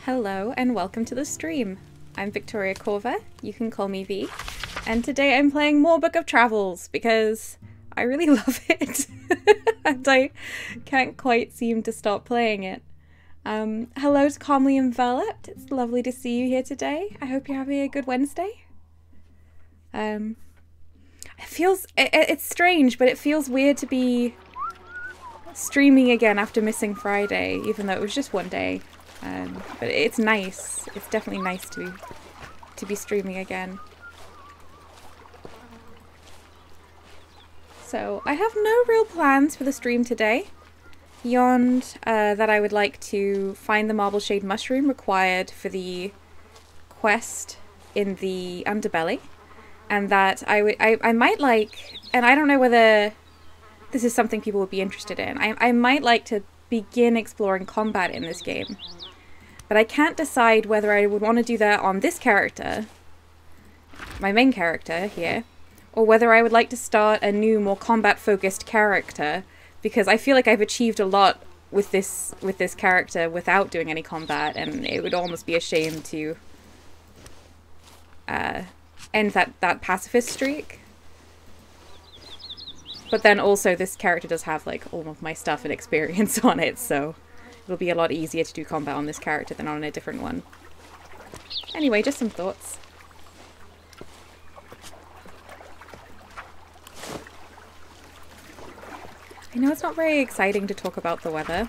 Hello and welcome to the stream. I'm Victoria Corva, you can call me V, and today I'm playing more Book of Travels because I really love it and I can't quite seem to stop playing it. Hello to Calmly Enveloped, it's lovely to see you here today. I hope you're having a good Wednesday. It's strange, but it feels weird to be streaming again after missing Friday, even though it was just one day. But it's nice. It's definitely nice to be streaming again. So I have no real plans for the stream today, beyond that I would like to find the marble shade mushroom required for the quest in the underbelly, and that I might like, and I don't know whether this is something people would be interested in. I might like to begin exploring combat in this game. But I can't decide whether I would want to do that on this character, my main character here, or whether I would like to start a new, more combat-focused character, because I feel like I've achieved a lot with this character without doing any combat, and it would almost be a shame to end that pacifist streak. But then also this character does have like all of my stuff and experience on it, so it'll be a lot easier to do combat on this character than on a different one. Anyway, just some thoughts. I know it's not very exciting to talk about the weather,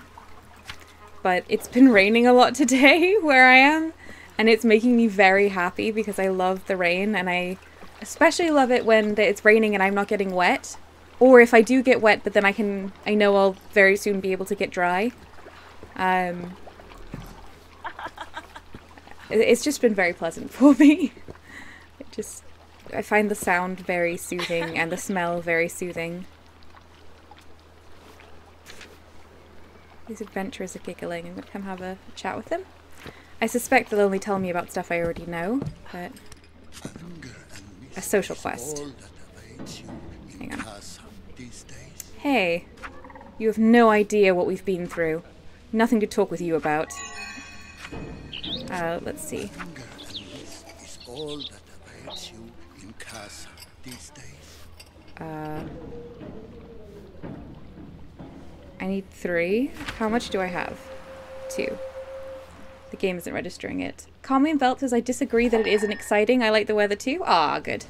but it's been raining a lot today where I am, and it's making me very happy because I love the rain, and I especially love it when it's raining and I'm not getting wet. Or if I do get wet, but then I know I'll very soon be able to get dry. It's just been very pleasant for me. I find the sound very soothing and the smell very soothing. These adventurers are giggling. I'm going to come have a chat with them. I suspect they'll only tell me about stuff I already know, but a social quest. Hang on. Hey, you have no idea what we've been through. Nothing to talk with you about. Let's see. I need 3. How much do I have? 2. The game isn't registering it. Calmly Enveloped says, I disagree that it isn't exciting. I like the weather too. Ah, good.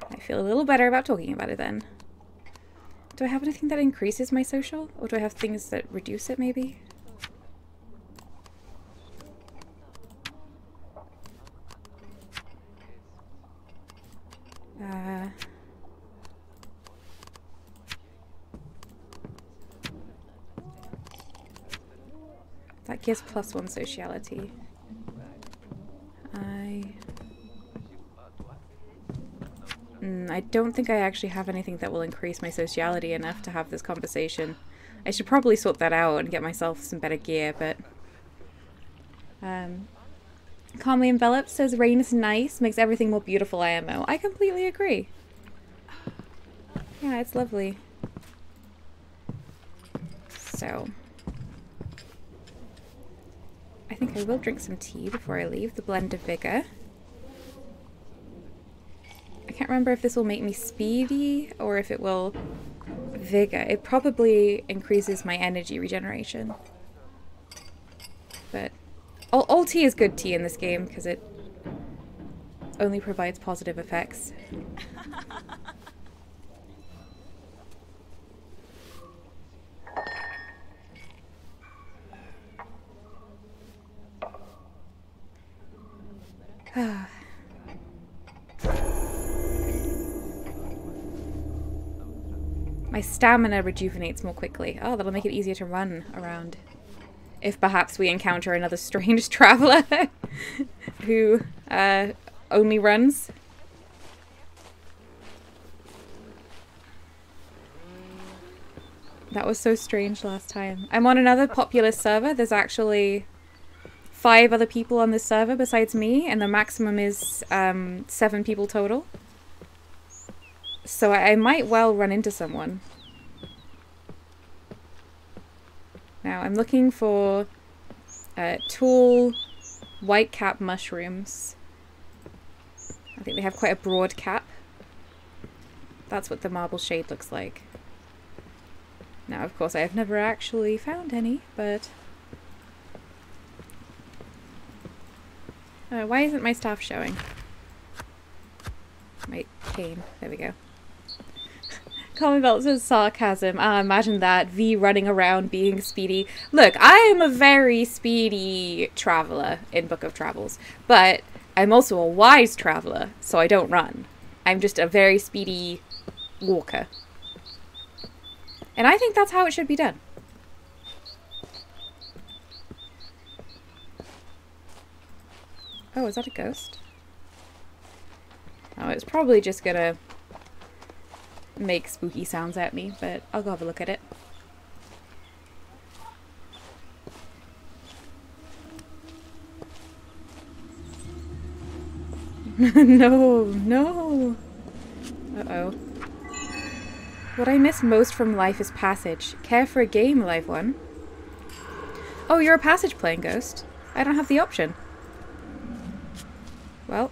I feel a little better about talking about it then. Do I have anything that increases my social? Or do I have things that reduce it, maybe? That gives +1 sociality. I don't think I actually have anything that will increase my sociality enough to have this conversation. I should probably sort that out and get myself some better gear, but... Calmly Enveloped says rain is nice, makes everything more beautiful, IMO. I completely agree. Yeah, it's lovely. So... I think I will drink some tea before I leave, the Blend of Vigor. I can't remember if this will make me speedy or if it will vigor. It probably increases my energy regeneration. But all tea is good tea in this game because it only provides positive effects. My stamina rejuvenates more quickly. Oh, that'll make it easier to run around. If perhaps we encounter another strange traveler who only runs. That was so strange last time. I'm on another populous server. There's actually 5 other people on this server besides me, and the maximum is 7 people total. So I might well run into someone. Now I'm looking for Tall white cap mushrooms. I think they have quite a broad cap. That's what the marble shade looks like. Now, of course, I have never actually found any, but... why isn't my staff showing? My cane. There we go. Commonwealth says sarcasm. Ah, imagine that. V running around being speedy. Look, I am a very speedy traveller in Book of Travels, but I'm also a wise traveller, so I don't run. I'm just a very speedy walker. And I think that's how it should be done. Oh, is that a ghost? Oh, it's probably just gonna make spooky sounds at me, but I'll go have a look at it. No, no. Uh-oh. What I miss most from life is passage. Care for a game, live one? Oh, you're a passage playing ghost. I don't have the option. Well,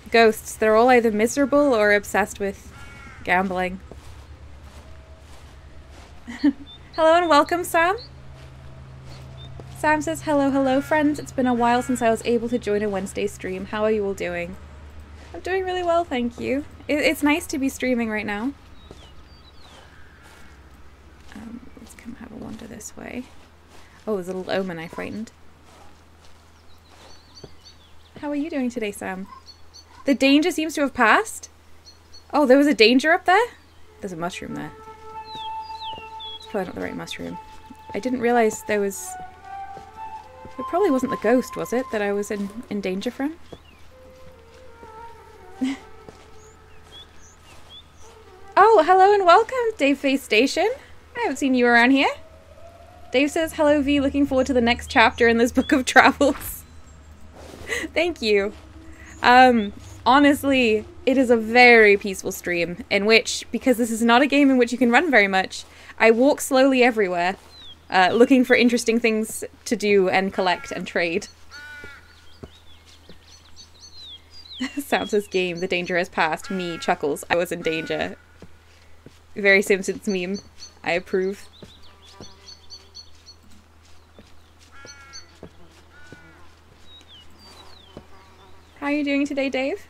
ghosts, they're all either miserable or obsessed with gambling. Hello and welcome, Sam. Sam says, hello, hello, friends. It's been a while since I was able to join a Wednesday stream. How are you all doing? I'm doing really well, thank you. It's nice to be streaming right now. Let's come have a wander this way. Oh, there's a little omen I frightened. How are you doing today, Sam? The danger seems to have passed? Oh, there was a danger up there? There's a mushroom there. It's probably not the right mushroom. I didn't realise there was... It probably wasn't the ghost, was it, that I was in danger from? Oh, hello and welcome, Dave Face Station. I haven't seen you around here. Dave says, hello V, looking forward to the next chapter in this book of travels. Thank you. Honestly, it is a very peaceful stream in which, because this is not a game in which you can run very much, I walk slowly everywhere, looking for interesting things to do and collect and trade. Sam says game, the danger has passed. Me, chuckles, I was in danger. Very Simpsons meme. I approve. How are you doing today, Dave?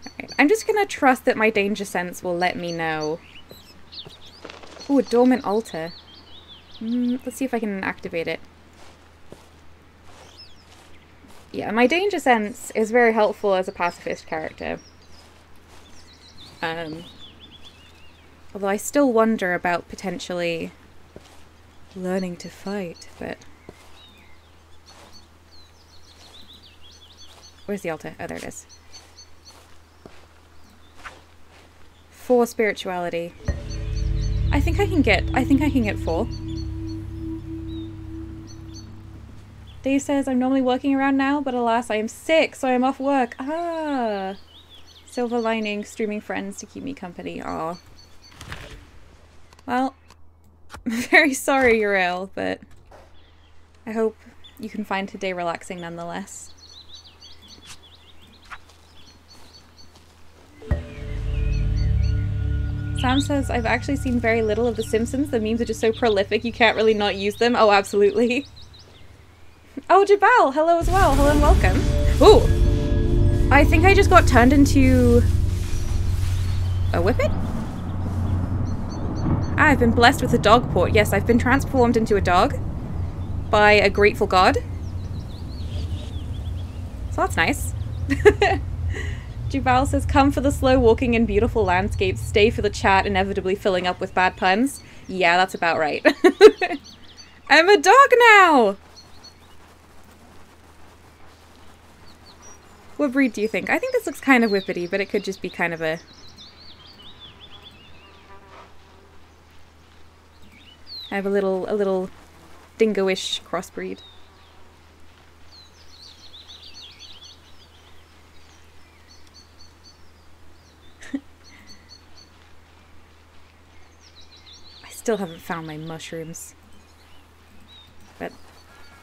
Alright, I'm just gonna trust that my danger sense will let me know. Ooh, a dormant altar. Let's see if I can activate it. Yeah, my danger sense is very helpful as a pacifist character. Although I still wonder about potentially learning to fight, but... Where's the altar? Oh, there it is. 4 spirituality. I think I can get 4. Dave says, I'm normally working around now, but alas, I am sick, so I'm off work. Ah! Silver lining, streaming friends to keep me company. Aw. Well, I'm very sorry you're ill, but I hope you can find today relaxing nonetheless. Sam says, I've actually seen very little of The Simpsons. The memes are just so prolific, you can't really not use them. Oh, absolutely. Oh, Jabal, hello as well. Hello and welcome. Ooh! I think I just got turned into... a whippet? Ah, I've been blessed with a dog port. Yes, I've been transformed into a dog by a grateful god. So that's nice. Jubal says, come for the slow walking in beautiful landscapes, stay for the chat, inevitably filling up with bad puns. Yeah, that's about right. I'm a dog now! What breed do you think? I think this looks kind of whippety, but it could just be kind of a... I have a little dingo-ish crossbreed. I still haven't found my mushrooms. But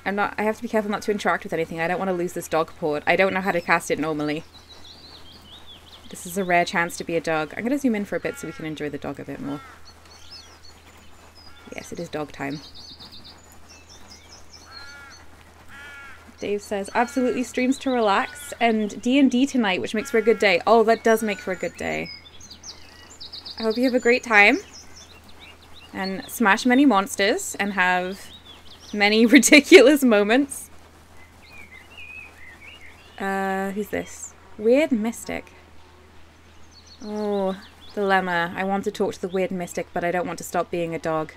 I have to be careful not to interact with anything. I don't want to lose this dog port. I don't know how to cast it normally. This is a rare chance to be a dog. I'm going to zoom in for a bit so we can enjoy the dog a bit more. Yes, it is dog time. Dave says, absolutely streams to relax and D&D tonight, which makes for a good day. Oh, that does make for a good day. I hope you have a great time and smash many monsters and have many ridiculous moments. Who's this? Weird Mystic. Oh, dilemma. I want to talk to the Weird Mystic, but I don't want to stop being a dog.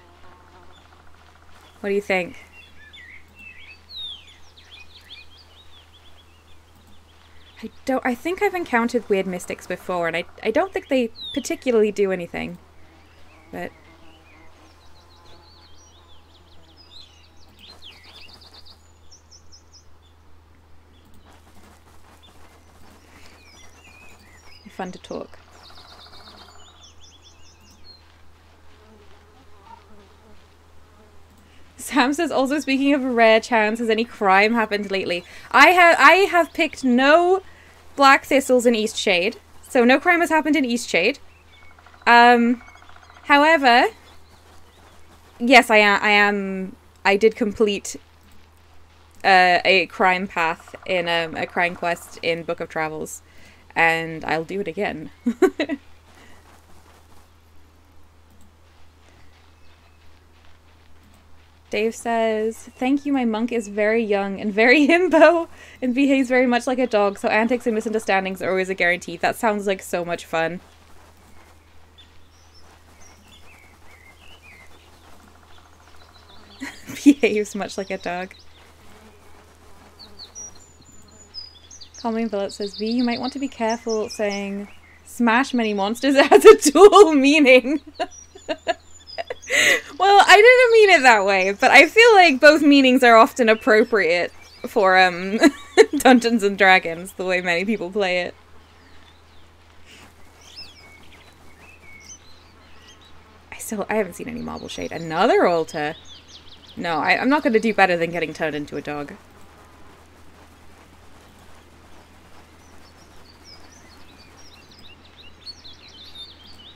What do you think? I think I've encountered Weird Mystics before, and I don't think they particularly do anything. But fun to talk. Sam says, also speaking of a rare chance, has any crime happened lately? I have picked no black thistles in Eastshade, so no crime has happened in Eastshade. However, yes, I did complete a crime path in a crime quest in Book of Travels, and I'll do it again. Dave says, thank you, my monk is very young and very himbo and behaves very much like a dog, so antics and misunderstandings are always a guarantee. That sounds like so much fun. Behaves much like a dog. Calming Billet says, V, you might want to be careful saying smash many monsters as a dual meaning. Well, I didn't mean it that way, but I feel like both meanings are often appropriate for Dungeons and Dragons, the way many people play it. I haven't seen any Marble Shade. Another altar? No, I'm not going to do better than getting turned into a dog.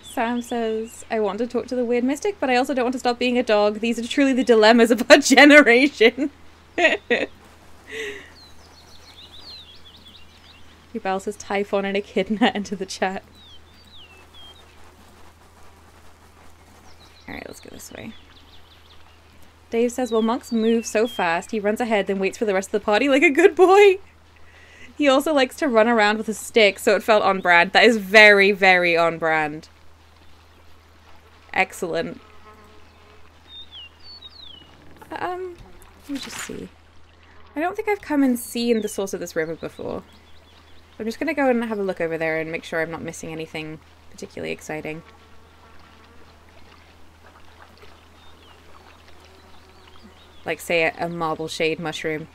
Sam says, I want to talk to the Weird Mystic, but I also don't want to stop being a dog. These are truly the dilemmas of our generation. Yubel says, Typhon and Echidna enter the chat. Alright, let's go this way. Dave says, well, monks move so fast, he runs ahead, then waits for the rest of the party like a good boy. He also likes to run around with a stick, so it felt on brand. That is very, very on brand. Excellent. Let me just see. I don't think I've come and seen the source of this river before. I'm just gonna go and have a look over there and make sure I'm not missing anything particularly exciting. Like, say, a Marble Shade mushroom.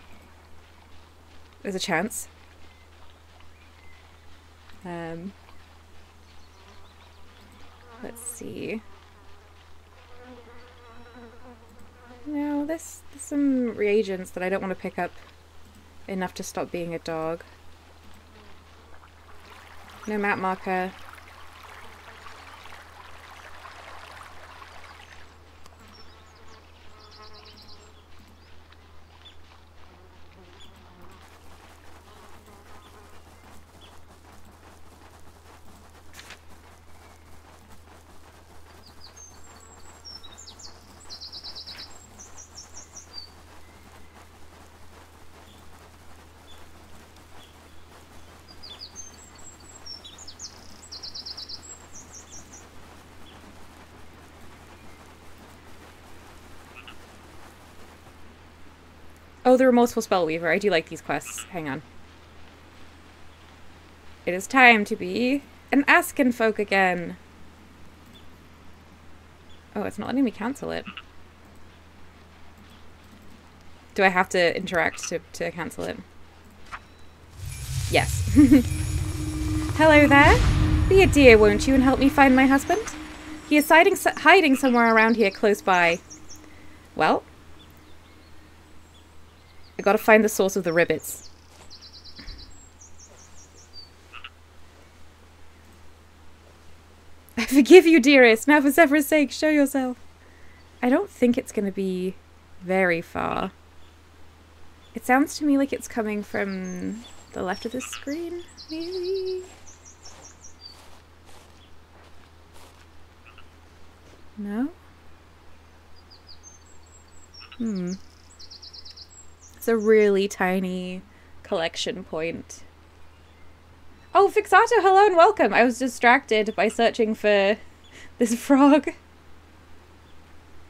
There's a chance. Let's see. No, there's some reagents that I don't want to pick up enough to stop being a dog. No map marker. Oh, the Remorseful Spellweaver. I do like these quests. Hang on. It is time to be an Asken folk again. Oh, it's not letting me cancel it. Do I have to interact to cancel it? Yes. Hello there. Be a dear, won't you, and help me find my husband? He is hiding somewhere around here close by. Well, I gotta find the source of the ribbits. I forgive you, dearest. Now for Zephyr's sake, show yourself. I don't think it's gonna be very far. It sounds to me like it's coming from the left of the screen, maybe? No? It's a really tiny collection point. Oh, Fixato, hello and welcome! I was distracted by searching for this frog.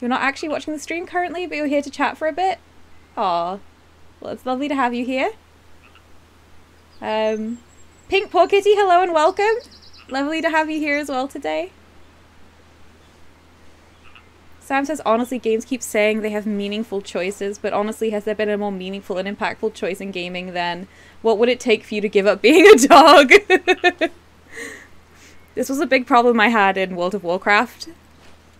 You're not actually watching the stream currently, but you're here to chat for a bit? Aw. Well, it's lovely to have you here. Pink Paw Kitty, hello and welcome! Lovely to have you here as well today. Sam says, honestly, games keep saying they have meaningful choices, but honestly, has there been a more meaningful and impactful choice in gaming than what would it take for you to give up being a dog? This was a big problem I had in World of Warcraft.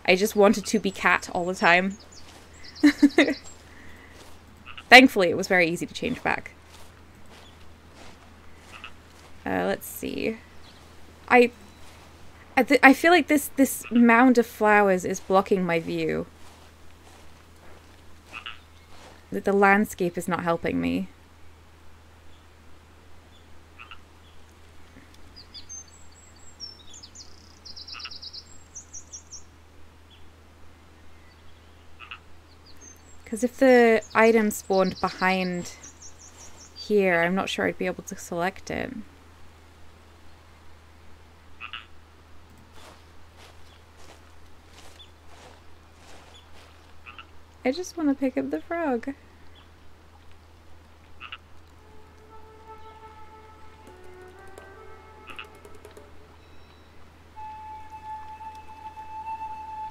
I just wanted to be cat all the time. Thankfully, it was very easy to change back. Let's see. I feel like this mound of flowers is blocking my view. The landscape is not helping me. Because if the item spawned behind here, I'm not sure I'd be able to select it. I just want to pick up the frog.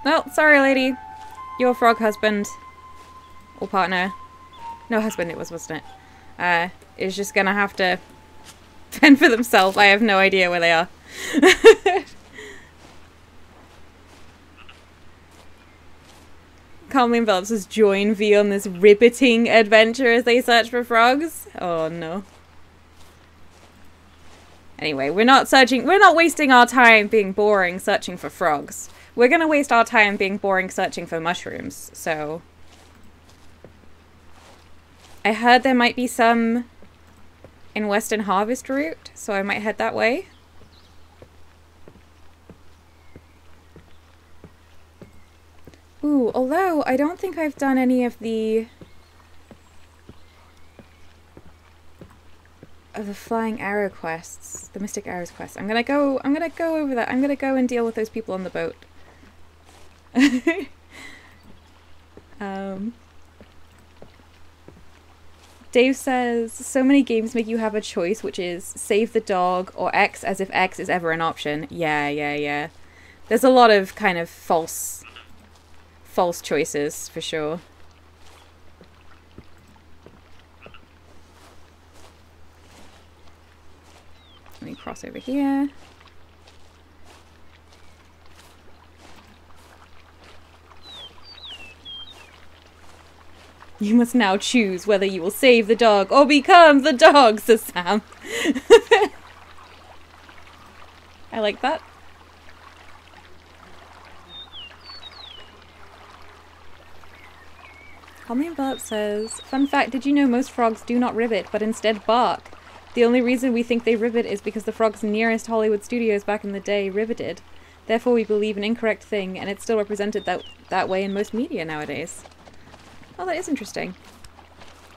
Well, sorry lady. Your frog husband. Or partner. No, husband it was, wasn't it? Is just gonna have to fend for themselves. I have no idea where they are. Calmly Enveloped says, join V on this riveting adventure as they search for frogs. Oh no. Anyway, we're not wasting our time being boring searching for frogs. We're gonna waste our time being boring searching for mushrooms, so... I heard there might be some in Western Harvest Route, so I might head that way. Ooh, although I don't think I've done any of the flying arrow quests, the Mystic Arrows quests. I'm gonna go over that. I'm gonna go and deal with those people on the boat. Dave says, so many games make you have a choice, which is save the dog or X, as if X is ever an option. Yeah. There's a lot of kind of false choices, for sure. Let me cross over here. You must now choose whether you will save the dog or become the dog, says Sam. I like that. Calmly Enveloped says, fun fact, did you know most frogs do not ribbit, but instead bark? The only reason we think they ribbit is because the frogs nearest Hollywood studios back in the day ribbited. Therefore we believe an incorrect thing, and it's still represented that way in most media nowadays. Oh, that is interesting.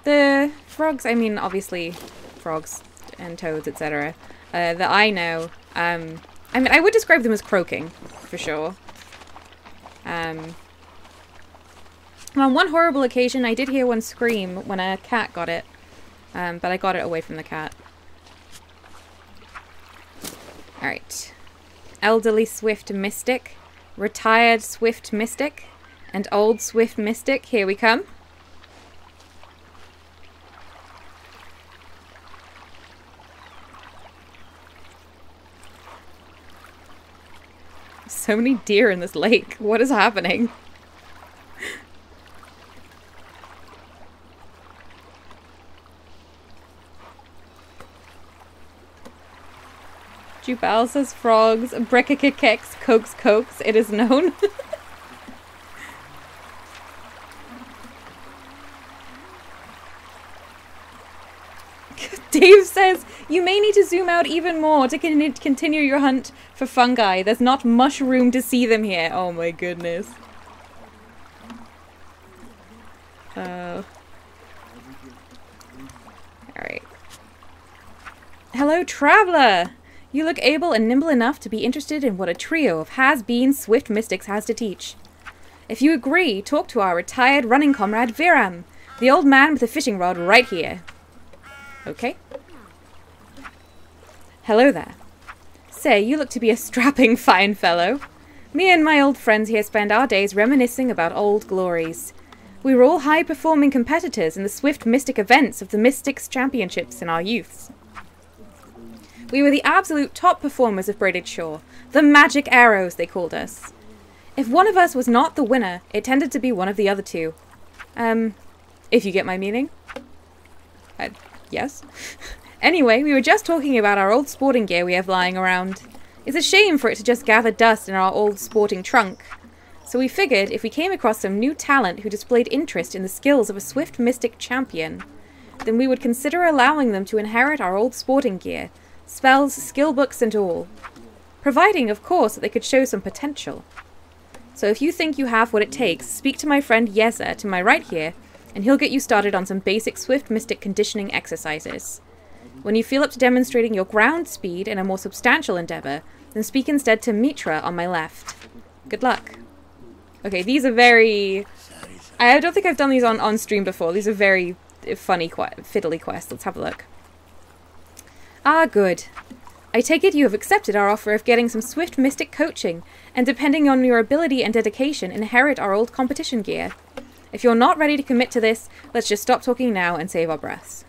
The frogs, I mean, obviously, frogs and toads, etc. That I know, I mean, I would describe them as croaking, for sure. On one horrible occasion, I did hear one scream when a cat got it, but I got it away from the cat. Alright. Elderly Swift Mystic, Retired Swift Mystic, and Old Swift Mystic, here we come. So many deer in this lake. What is happening? Jubal says frogs. Brickakakeks, cokes. It is known. Dave says, you may need to zoom out even more to continue your hunt for fungi. There's not much room to see them here. Oh my goodness. Alright. Hello, traveler! You look able and nimble enough to be interested in what a trio of has-been swift mystics has to teach. If you agree, talk to our retired running comrade Viram, the old man with the fishing rod right here. Okay. Hello there. Say, you look to be a strapping fine fellow. Me and my old friends here spend our days reminiscing about old glories. We were all high-performing competitors in the swift mystic events of the Mystics Championships in our youths. We were the absolute top performers of Braided Shore. The magic arrows, they called us. If one of us was not the winner, it tended to be one of the other two. If you get my meaning. Yes. Anyway, we were just talking about our old sporting gear we have lying around. It's a shame for it to just gather dust in our old sporting trunk. So we figured if we came across some new talent who displayed interest in the skills of a swift mystic champion, then we would consider allowing them to inherit our old sporting gear, spells, skill books and all. Providing, of course, that they could show some potential. So if you think you have what it takes, speak to my friend Yeza to my right here, and he'll get you started on some basic swift mystic conditioning exercises. When you feel up to demonstrating your ground speed in a more substantial endeavor, then speak instead to Mitra on my left. Good luck. Okay, these are very... I don't think I've done these on stream before. These are very funny, fiddly quests. Let's have a look. Ah, good. I take it you have accepted our offer of getting some swift mystic coaching, and depending on your ability and dedication, inherit our old competition gear. If you're not ready to commit to this, let's just stop talking now and save our breaths.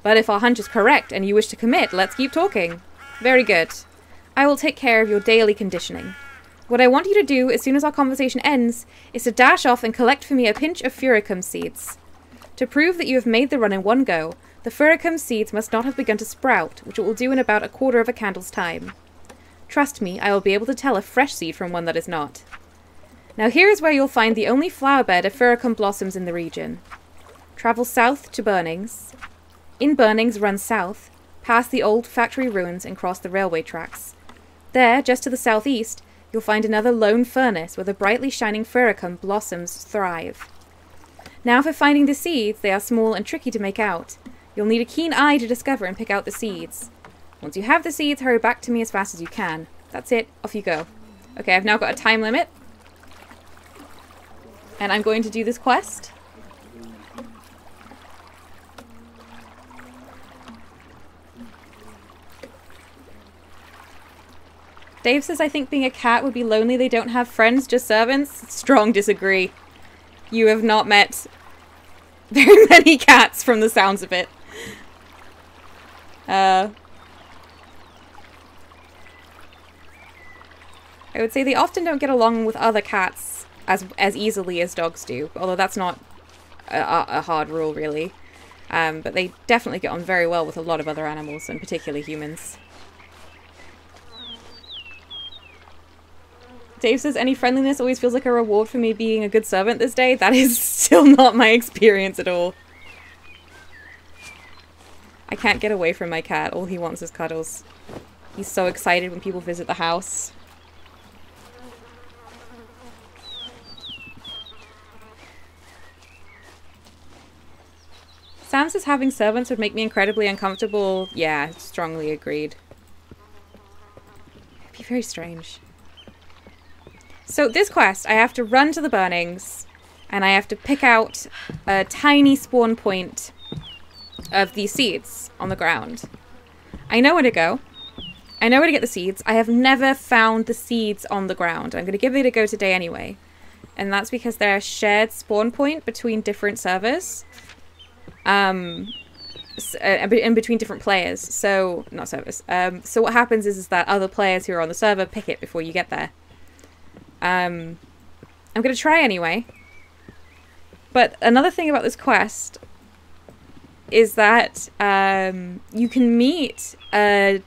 But if our hunch is correct and you wish to commit, let's keep talking. Very good. I will take care of your daily conditioning. What I want you to do, as soon as our conversation ends, is to dash off and collect for me a pinch of furicum seeds. To prove that you have made the run in one go, the furicum seeds must not have begun to sprout, which it will do in about a quarter of a candle's time. Trust me, I will be able to tell a fresh seed from one that is not. Now here is where you'll find the only flower bed of furicum blossoms in the region. Travel south to Burnings. In Burnings, run south, past the old factory ruins and cross the railway tracks. There, just to the southeast, you'll find another lone furnace where the brightly shining furicum blossoms thrive. Now for finding the seeds, they are small and tricky to make out. You'll need a keen eye to discover and pick out the seeds. Once you have the seeds, hurry back to me as fast as you can. That's it, off you go. Okay, I've now got a time limit. And I'm going to do this quest. Dave says, I think being a cat would be lonely. They don't have friends, just servants. Strong disagree. You have not met very many cats from the sounds of it. I would say they often don't get along with other cats as easily as dogs do, although that's not a hard rule, really. But they definitely get on very well with a lot of other animals, and particularly humans. Dave says, any friendliness always feels like a reward for me being a good servant this day. That is still not my experience at all. I can't get away from my cat. All he wants is cuddles. He's so excited when people visit the house. Sam says having servants would make me incredibly uncomfortable. Yeah, strongly agreed. It'd be very strange. So this quest, I have to run to the Burnings, and I have to pick out a tiny spawn point of these seeds on the ground. I know where to go. I know where to get the seeds. I have never found the seeds on the ground. I'm going to give it a go today anyway. And that's because they're a shared spawn point between different servers. in between different players. So, not servers. So what happens is that other players who are on the server pick it before you get there. I'm going to try anyway. But another thing about this quest is that you can meet an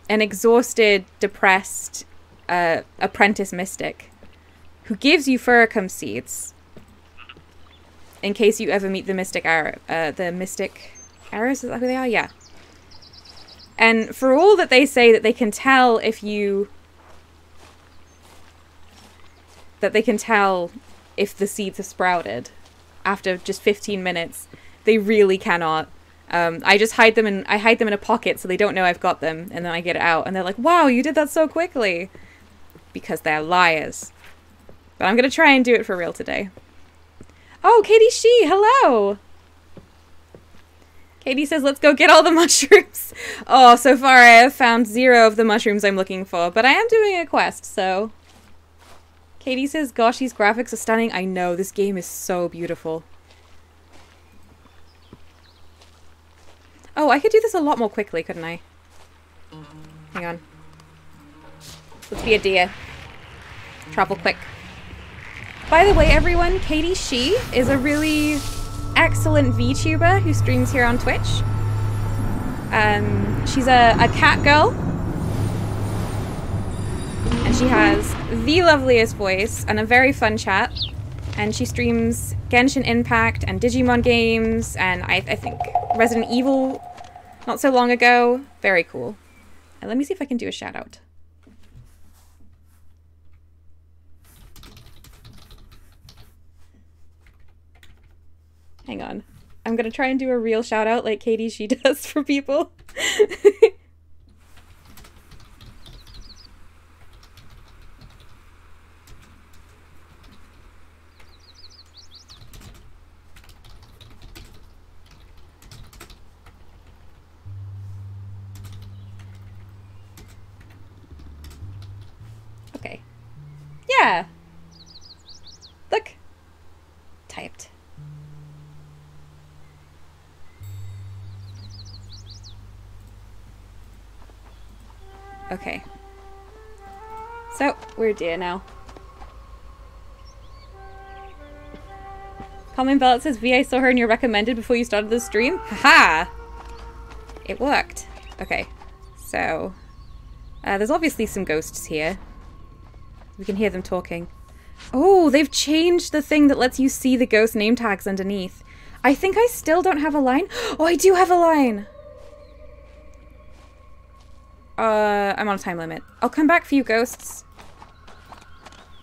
exhausted, depressed apprentice mystic who gives you Furicum seeds in case you ever meet the mystic arrow. The mystic arrows, is that who they are? Yeah. And for all that they say that they can tell if you... that they can tell if the seeds have sprouted after just 15 minutes, they really cannot. I just hide them in a pocket so they don't know I've got them, and then I get it out and they're like, wow, you did that so quickly, because they're liars. But I'm gonna try and do it for real today. Oh, Katie Shee, hello. Katie says, let's go get all the mushrooms. Oh, so far I have found 0 of the mushrooms I'm looking for, but I am doing a quest, so. Katie says, gosh, these graphics are stunning. I know, this game is so beautiful. Oh, I could do this a lot more quickly, couldn't I? Hang on. Let's be a deer. Travel quick. By the way, everyone, Katie Shee is a really excellent VTuber who streams here on Twitch. She's a cat girl. And she has the loveliest voice and a very fun chat. And she streams Genshin Impact and Digimon games, and I think Resident Evil not so long ago. Very cool. And let me see if I can do a shout out. Hang on. I'm gonna try and do a real shout out like Katie Shee does for people. Okay. Yeah. Look. Typed. Okay. So, we're a deer now. Comment Bell says, V, I saw her in your recommended before you started the stream. Haha! It worked. Okay. So, there's obviously some ghosts here. We can hear them talking. Oh, they've changed the thing that lets you see the ghost name tags underneath. I think I still don't have a line. Oh, I do have a line! I'm on a time limit. I'll come back for you, ghosts.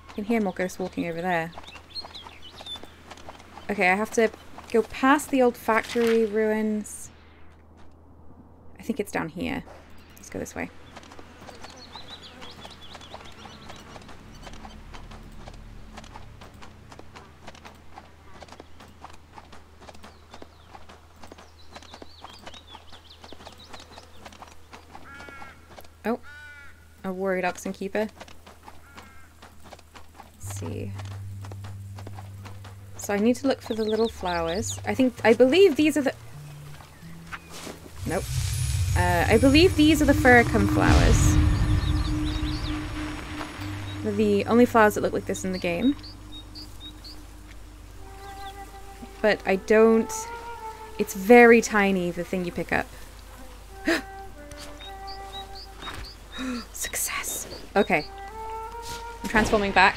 I can hear more ghosts walking over there. Okay, I have to go past the old factory ruins. I think it's down here. Let's go this way. Oh, a worried oxen keeper. Let's see. So I need to look for the little flowers. I believe these are the... Nope. I believe these are the Furicum flowers. They're the only flowers that look like this in the game. But I don't... It's very tiny, the thing you pick up. Success! Okay. I'm transforming back.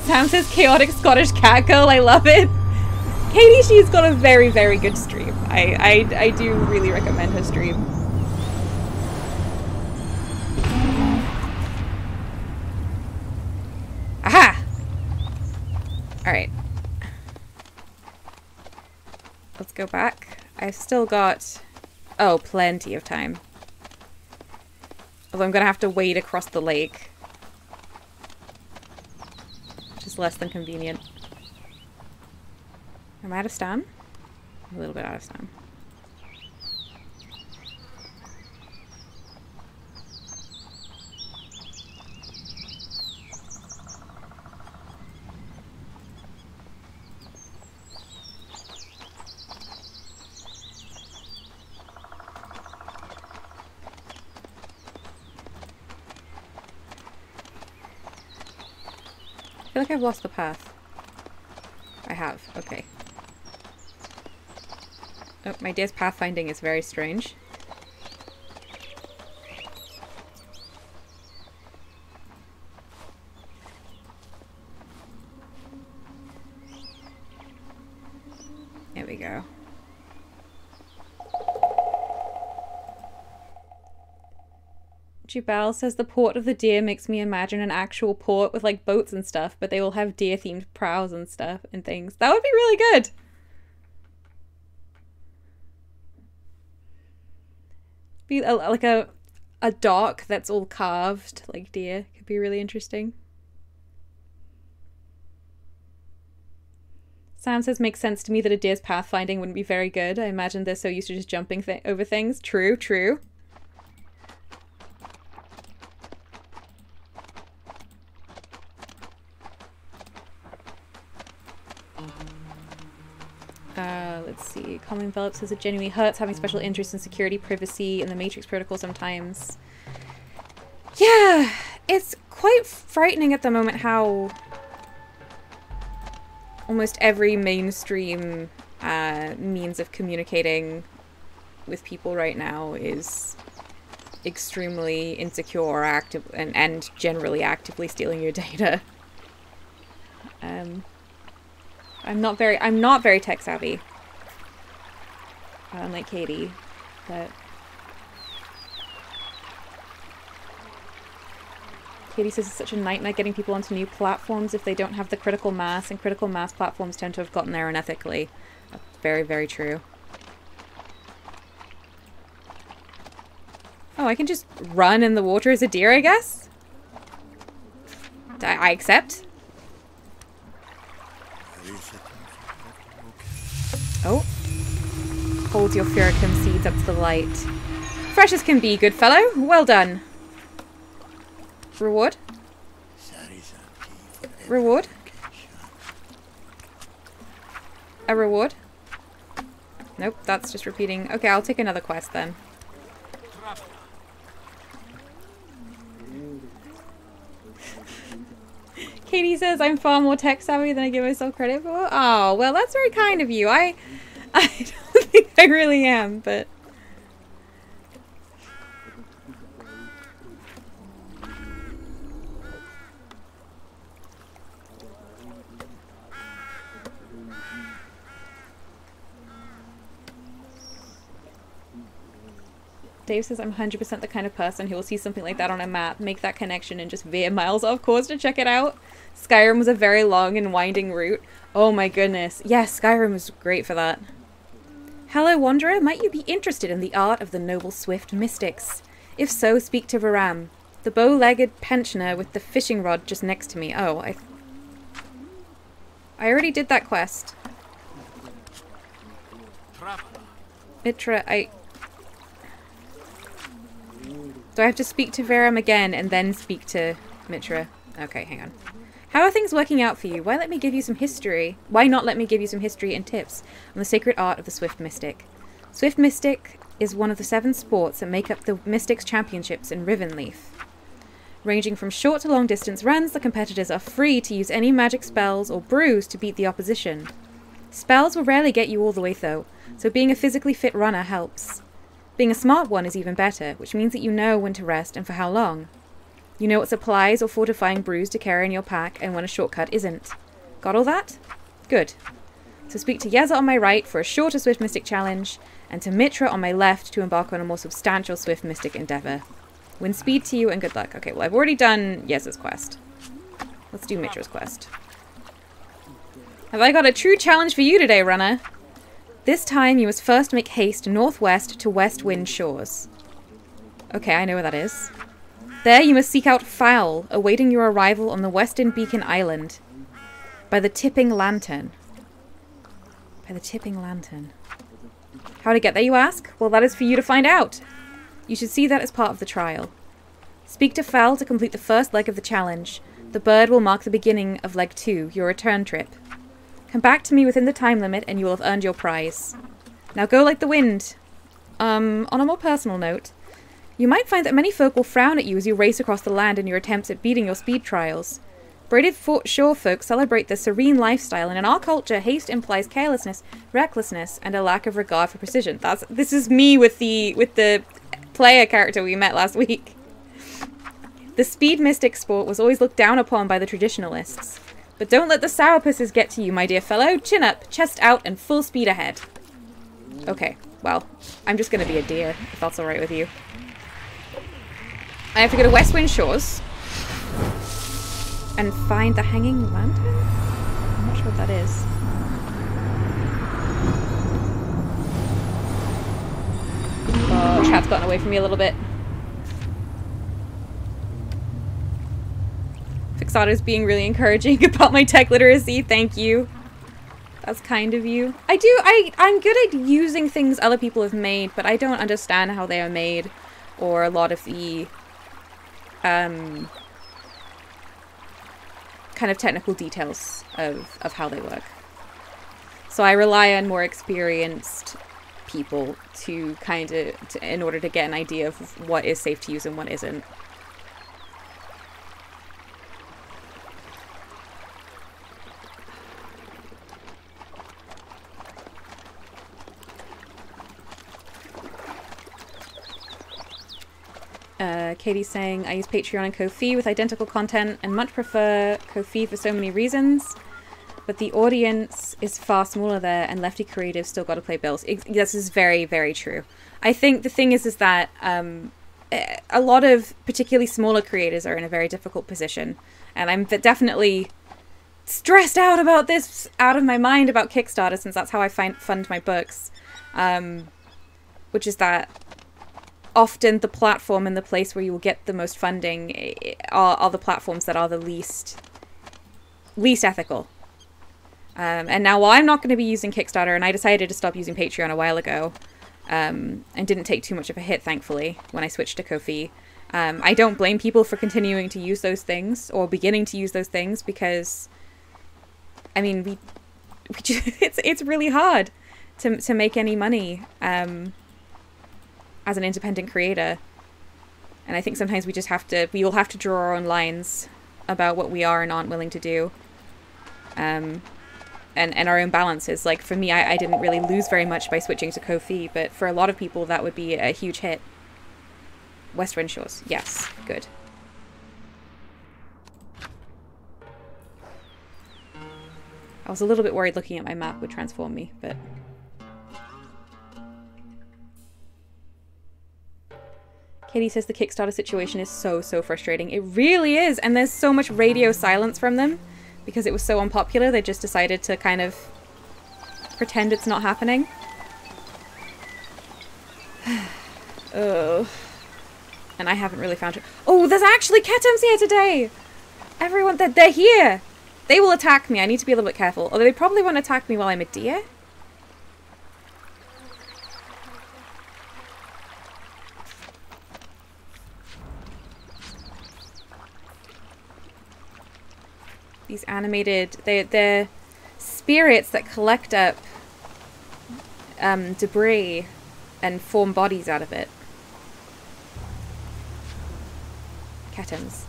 Sam says chaotic Scottish cat girl, I love it. Katie, she's got a very, very good stream. I do really recommend her stream. Aha! Alright. Let's go back. I've still got... Oh, plenty of time. Although I'm gonna have to wade across the lake. Which is less than convenient. Am I out of stam? I'm a little bit out of stam. feel like I've lost the path. I have. Okay. Oh, my deer's pathfinding is very strange. There we go. Jubal says the port of the deer makes me imagine an actual port with like boats and stuff, but they will have deer themed prows and stuff and things. That would be really good. Be like a dock that's all carved like deer could be really interesting. Sam says makes sense to me that a deer's pathfinding wouldn't be very good. I imagine they're so used to just jumping over things. True, true. Let's see. Common Envelope says it genuinely hurts having special interest in security, privacy, and the Matrix protocol sometimes. Yeah, it's quite frightening at the moment how almost every mainstream means of communicating with people right now is extremely insecure or active and generally actively stealing your data. I'm not very tech savvy. Unlike Katie, but Katie says it's such a nightmare getting people onto new platforms if they don't have the critical mass, and critical mass platforms tend to have gotten there unethically. That's very, very true. Oh, I can just run in the water as a deer, I guess? I accept. Oh. Hold your Furicum seeds up to the light. Fresh as can be, good fellow. Well done. Reward? Reward? A reward? Nope, that's just repeating. Okay, I'll take another quest then. Katie says I'm far more tech savvy than I give myself credit for. Oh, well, that's very kind of you. I don't think I really am, but... Dave says I'm 100% the kind of person who will see something like that on a map, make that connection, and just veer miles off course to check it out. Skyrim was a very long and winding route. Oh my goodness. Yes, Skyrim was great for that. Hello, Wanderer. Might you be interested in the art of the noble swift mystics? If so, speak to Varam, the bow-legged pensioner with the fishing rod just next to me. Oh, I already did that quest. Mitra, Do I have to speak to Varam again and then speak to Mitra? Okay, hang on. How are things working out for you? Why not let me give you some history and tips on the sacred art of the Swift Mystic? Swift Mystic is one of the 7 sports that make up the Mystics Championships in Rivenleaf. Ranging from short to long distance runs, the competitors are free to use any magic spells or brews to beat the opposition. Spells will rarely get you all the way though, so being a physically fit runner helps. Being a smart one is even better, which means that you know when to rest and for how long. You know what supplies or fortifying brews to carry in your pack and when a shortcut isn't. Got all that? Good. So speak to Yeza on my right for a shorter Swift Mystic challenge, and to Mitra on my left to embark on a more substantial Swift Mystic endeavour. Win speed to you and good luck. Okay, well I've already done Yeza's quest. Let's do Mitra's quest. Have I got a true challenge for you today, runner? This time you must first make haste northwest to West Wind Shores. Okay, I know where that is. There you must seek out Fowl, awaiting your arrival on the Western Beacon Island. By the Tipping Lantern. By the Tipping Lantern. How to get there, you ask? Well, that is for you to find out. You should see that as part of the trial. Speak to Fowl to complete the first leg of the challenge. The bird will mark the beginning of leg 2, your return trip. Come back to me within the time limit and you will have earned your prize. Now go like the wind. On a more personal note, you might find that many folk will frown at you as you race across the land in your attempts at beating your speed trials. Braided shore folk celebrate the serene lifestyle, and in our culture, haste implies carelessness, recklessness, and a lack of regard for precision. This is me with the player character we met last week. The speed mystic sport was always looked down upon by the traditionalists. But don't let the sourpusses get to you, my dear fellow. Chin up, chest out, and full speed ahead. Okay, well, I'm just going to be a deer, if that's alright with you. I have to go to Westwind Shores and find the hanging lantern? I'm not sure what that is. Oh, chat's gotten away from me a little bit. Fixato's being really encouraging about my tech literacy. Thank you. That's kind of you. I'm good at using things other people have made, but I don't understand how they are made, or a lot of the kind of technical details of how they work. So I rely on more experienced people to in order to get an idea of what is safe to use and what isn't. Katie's saying, I use Patreon and Ko-fi with identical content and much prefer Ko-fi for so many reasons, but the audience is far smaller there and Lefty Creative still got to pay bills. This is very, very true. I think the thing is that a lot of particularly smaller creators are in a very difficult position, and I'm definitely stressed out about this, out of my mind about Kickstarter, since that's how I fund my books, which is that often the platform and the place where you will get the most funding are the platforms that are the least ethical. And now, while I'm not going to be using Kickstarter, and I decided to stop using Patreon a while ago, and didn't take too much of a hit, thankfully, when I switched to Ko-fi, I don't blame people for continuing to use those things, or beginning to use those things, because, I mean, it's really hard to make any money, as an independent creator. And I think sometimes we will have to draw our own lines about what we are and aren't willing to do. And our own balances. Like, for me, I didn't really lose very much by switching to Ko-fi, but for a lot of people that would be a huge hit. Westwind Shores. Yes. Good. I was a little bit worried looking at my map would transform me, but... Katie says the Kickstarter situation is so frustrating. It really is, and there's so much radio silence from them because it was so unpopular. They just decided to kind of pretend it's not happening. Oh, and I haven't really found it. Oh, there's actually Ketums here today. Everyone, they're here. They will attack me. I need to be a little bit careful. Although they probably won't attack me while I'm a deer. These animated, they're spirits that collect up debris and form bodies out of it. Ketums.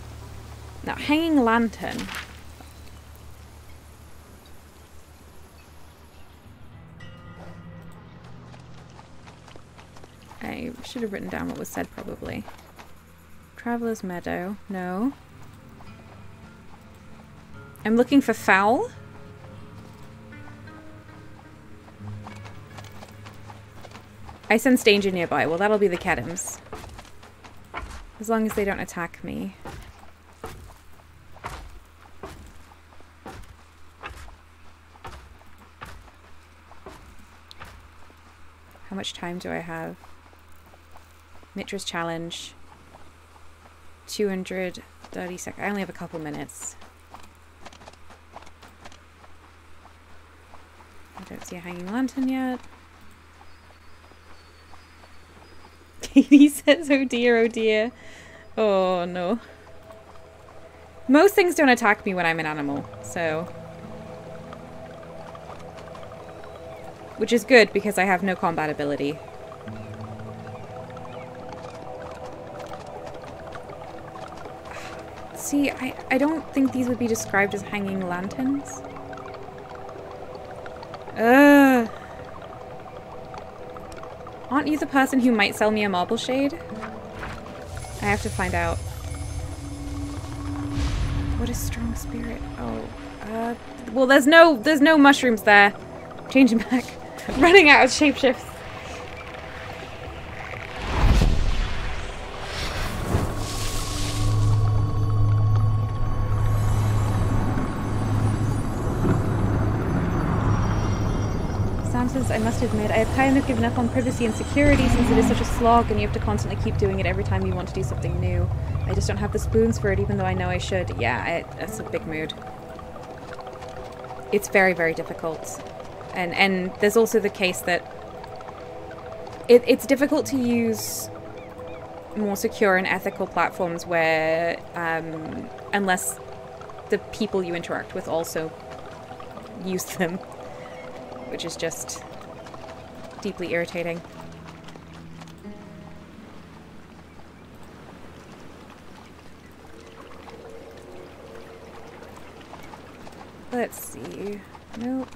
Now, hanging lantern. I should have written down what was said, probably. Traveler's Meadow. No. I'm looking for fowl. I sense danger nearby. Well, that'll be the Ketums. As long as they don't attack me. How much time do I have? Mitra's challenge. 230 seconds. I only have a couple minutes. I don't see a hanging lantern yet. Katie says, oh dear, oh dear. Oh no. Most things don't attack me when I'm an animal, so... Which is good, because I have no combat ability. See, I don't think these would be described as hanging lanterns. Ugh. Aren't you the person who might sell me a marble shade? I have to find out. What is strong spirit? Oh, well, there's no mushrooms there. Changing back. Running out of shapeshifts. Santos, I must admit, I have kind of given up on privacy and security since it is such a slog and you have to constantly keep doing it every time you want to do something new. I just don't have the spoons for it, even though I know I should. Yeah, that's a big mood. It's very, very difficult. And there's also the case that it's difficult to use more secure and ethical platforms where, unless the people you interact with also use them, which is just deeply irritating. Let's see. Nope.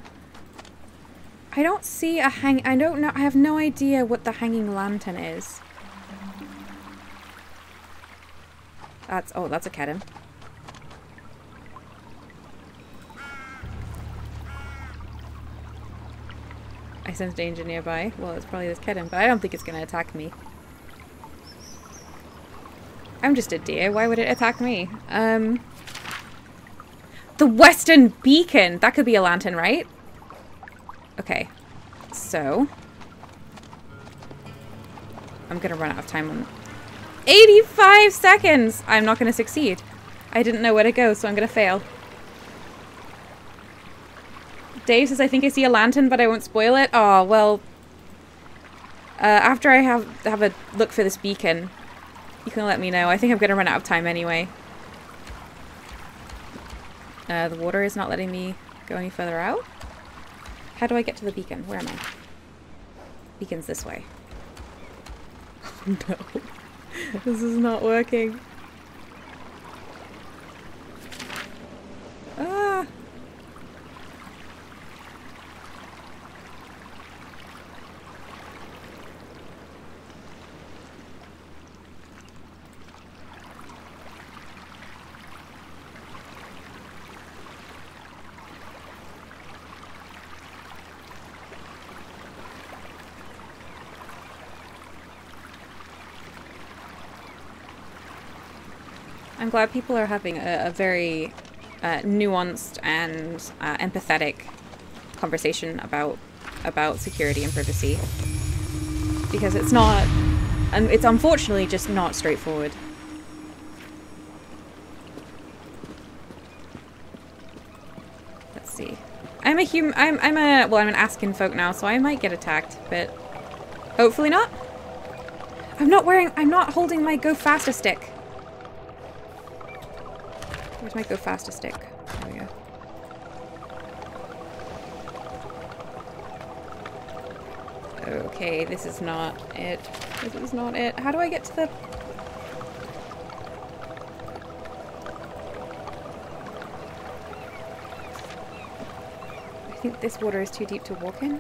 I don't see a I don't know. I have no idea what the hanging lantern is. Oh, that's a kitten. I sense danger nearby. Well, it's probably this kitten, but I don't think it's going to attack me. I'm just a deer. Why would it attack me? The Western Beacon! That could be a lantern, right? Okay. So. I'm going to run out of time on 85 seconds! I'm not going to succeed. I didn't know where to go, so I'm going to fail. Dave says, I think I see a lantern, but I won't spoil it. Oh, well. After I have a look for this beacon, you can let me know. I think I'm going to run out of time anyway. The water is not letting me go any further out. How do I get to the beacon? Where am I? Beacon's this way. Oh no. This is not working. Ah! I'm glad people are having a very nuanced and empathetic conversation about security and privacy, because it's not, and it's unfortunately just not straightforward. Let's see. I'm an Askin folk now, so I might get attacked, but hopefully not. I'm not holding my go faster stick. Where's my go faster stick? There we go. Okay, this is not it. This is not it. How do I get to the... I think this water is too deep to walk in.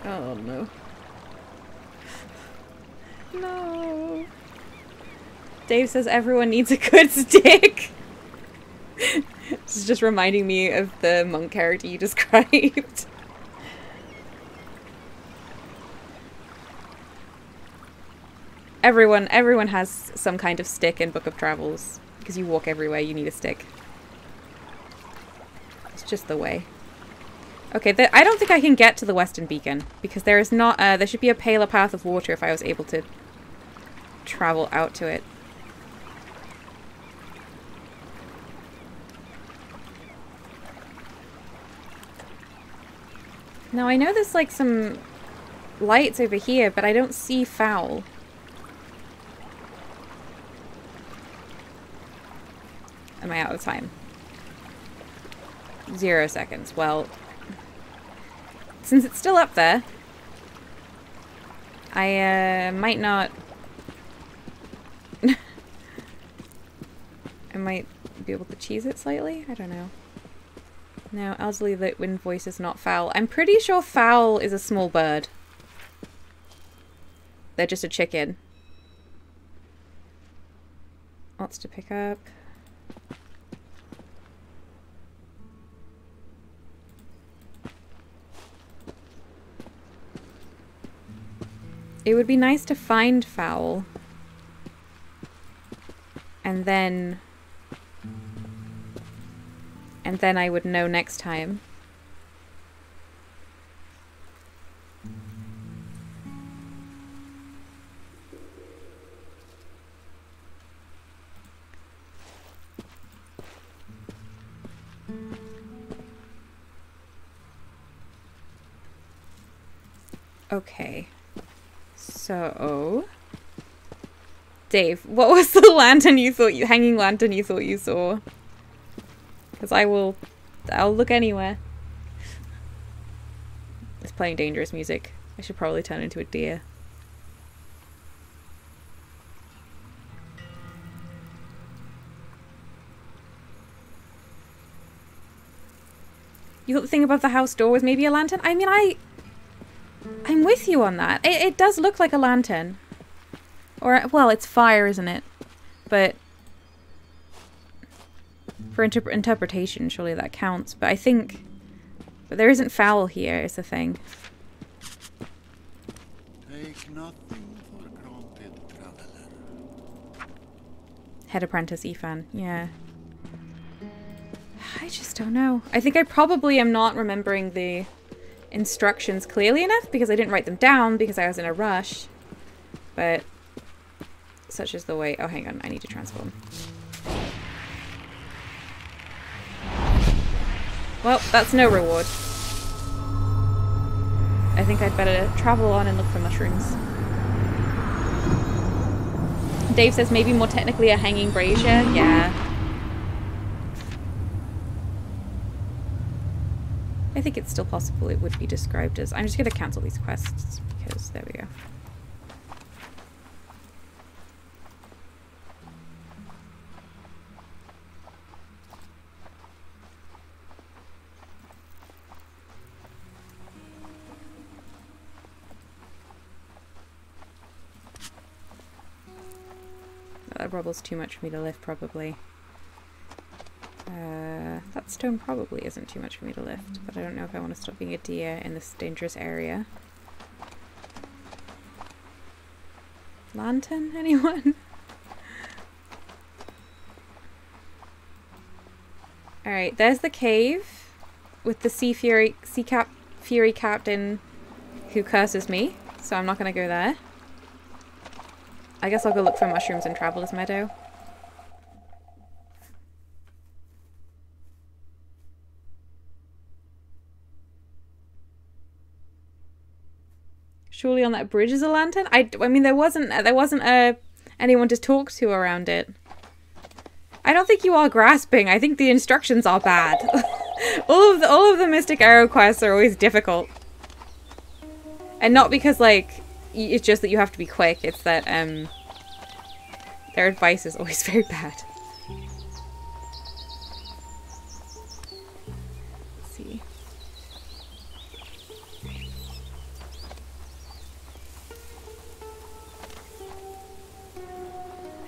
Oh no. No. Dave says everyone needs a good stick. This is just reminding me of the monk character you described. Everyone has some kind of stick in Book of Travels, because you walk everywhere, you need a stick. It's just the way. Okay, I don't think I can get to the Western Beacon, because there is not, there should be a paler path of water if I was able to travel out to it. Now I know there's like some lights over here, but I don't see foul. Am I out of time? 0 seconds. Well, since it's still up there, I might not... I might be able to cheese it slightly? I don't know. No, elderly lit wind voice is not fowl. I'm pretty sure fowl is a small bird. They're just a chicken. Lots to pick up. It would be nice to find fowl. And then I would know next time. Okay. So, Dave, what was the lantern you thought hanging lantern you thought you saw? Because I'll look anywhere. It's playing dangerous music. I should probably turn into a deer. You thought the thing above the house door was maybe a lantern? I mean, I'm with you on that. It does look like a lantern. Or, well, it's fire, isn't it? But for interpretation, surely that counts. But I think... But there isn't foul here, is the thing. Take nothing for granted, traveler. Head apprentice Ethan, yeah. I just don't know. I think I probably am not remembering the instructions clearly enough because I didn't write them down because I was in a rush. But such is the way. Oh, hang on. I need to transform. Well, that's no reward. I think I'd better travel on and look for mushrooms. Dave says maybe more technically a hanging brazier. Yeah. I think it's still possible it would be described as... I'm just going to cancel these quests because there we go. That rubble's too much for me to lift, probably. That stone probably isn't too much for me to lift, but I don't know if I want to stop being a deer in this dangerous area. Lantern? Anyone? Alright, there's the cave with the sea fury captain who curses me, so I'm not going to go there. I guess I'll go look for mushrooms in Traveler's Meadow. Surely on that bridge is a lantern? I mean, there wasn't anyone to talk to around it. I don't think you are grasping. I think the instructions are bad. all of the Mystic Arrow quests are always difficult. And not because, like, it's just that you have to be quick. It's that, their advice is always very bad. Let's see.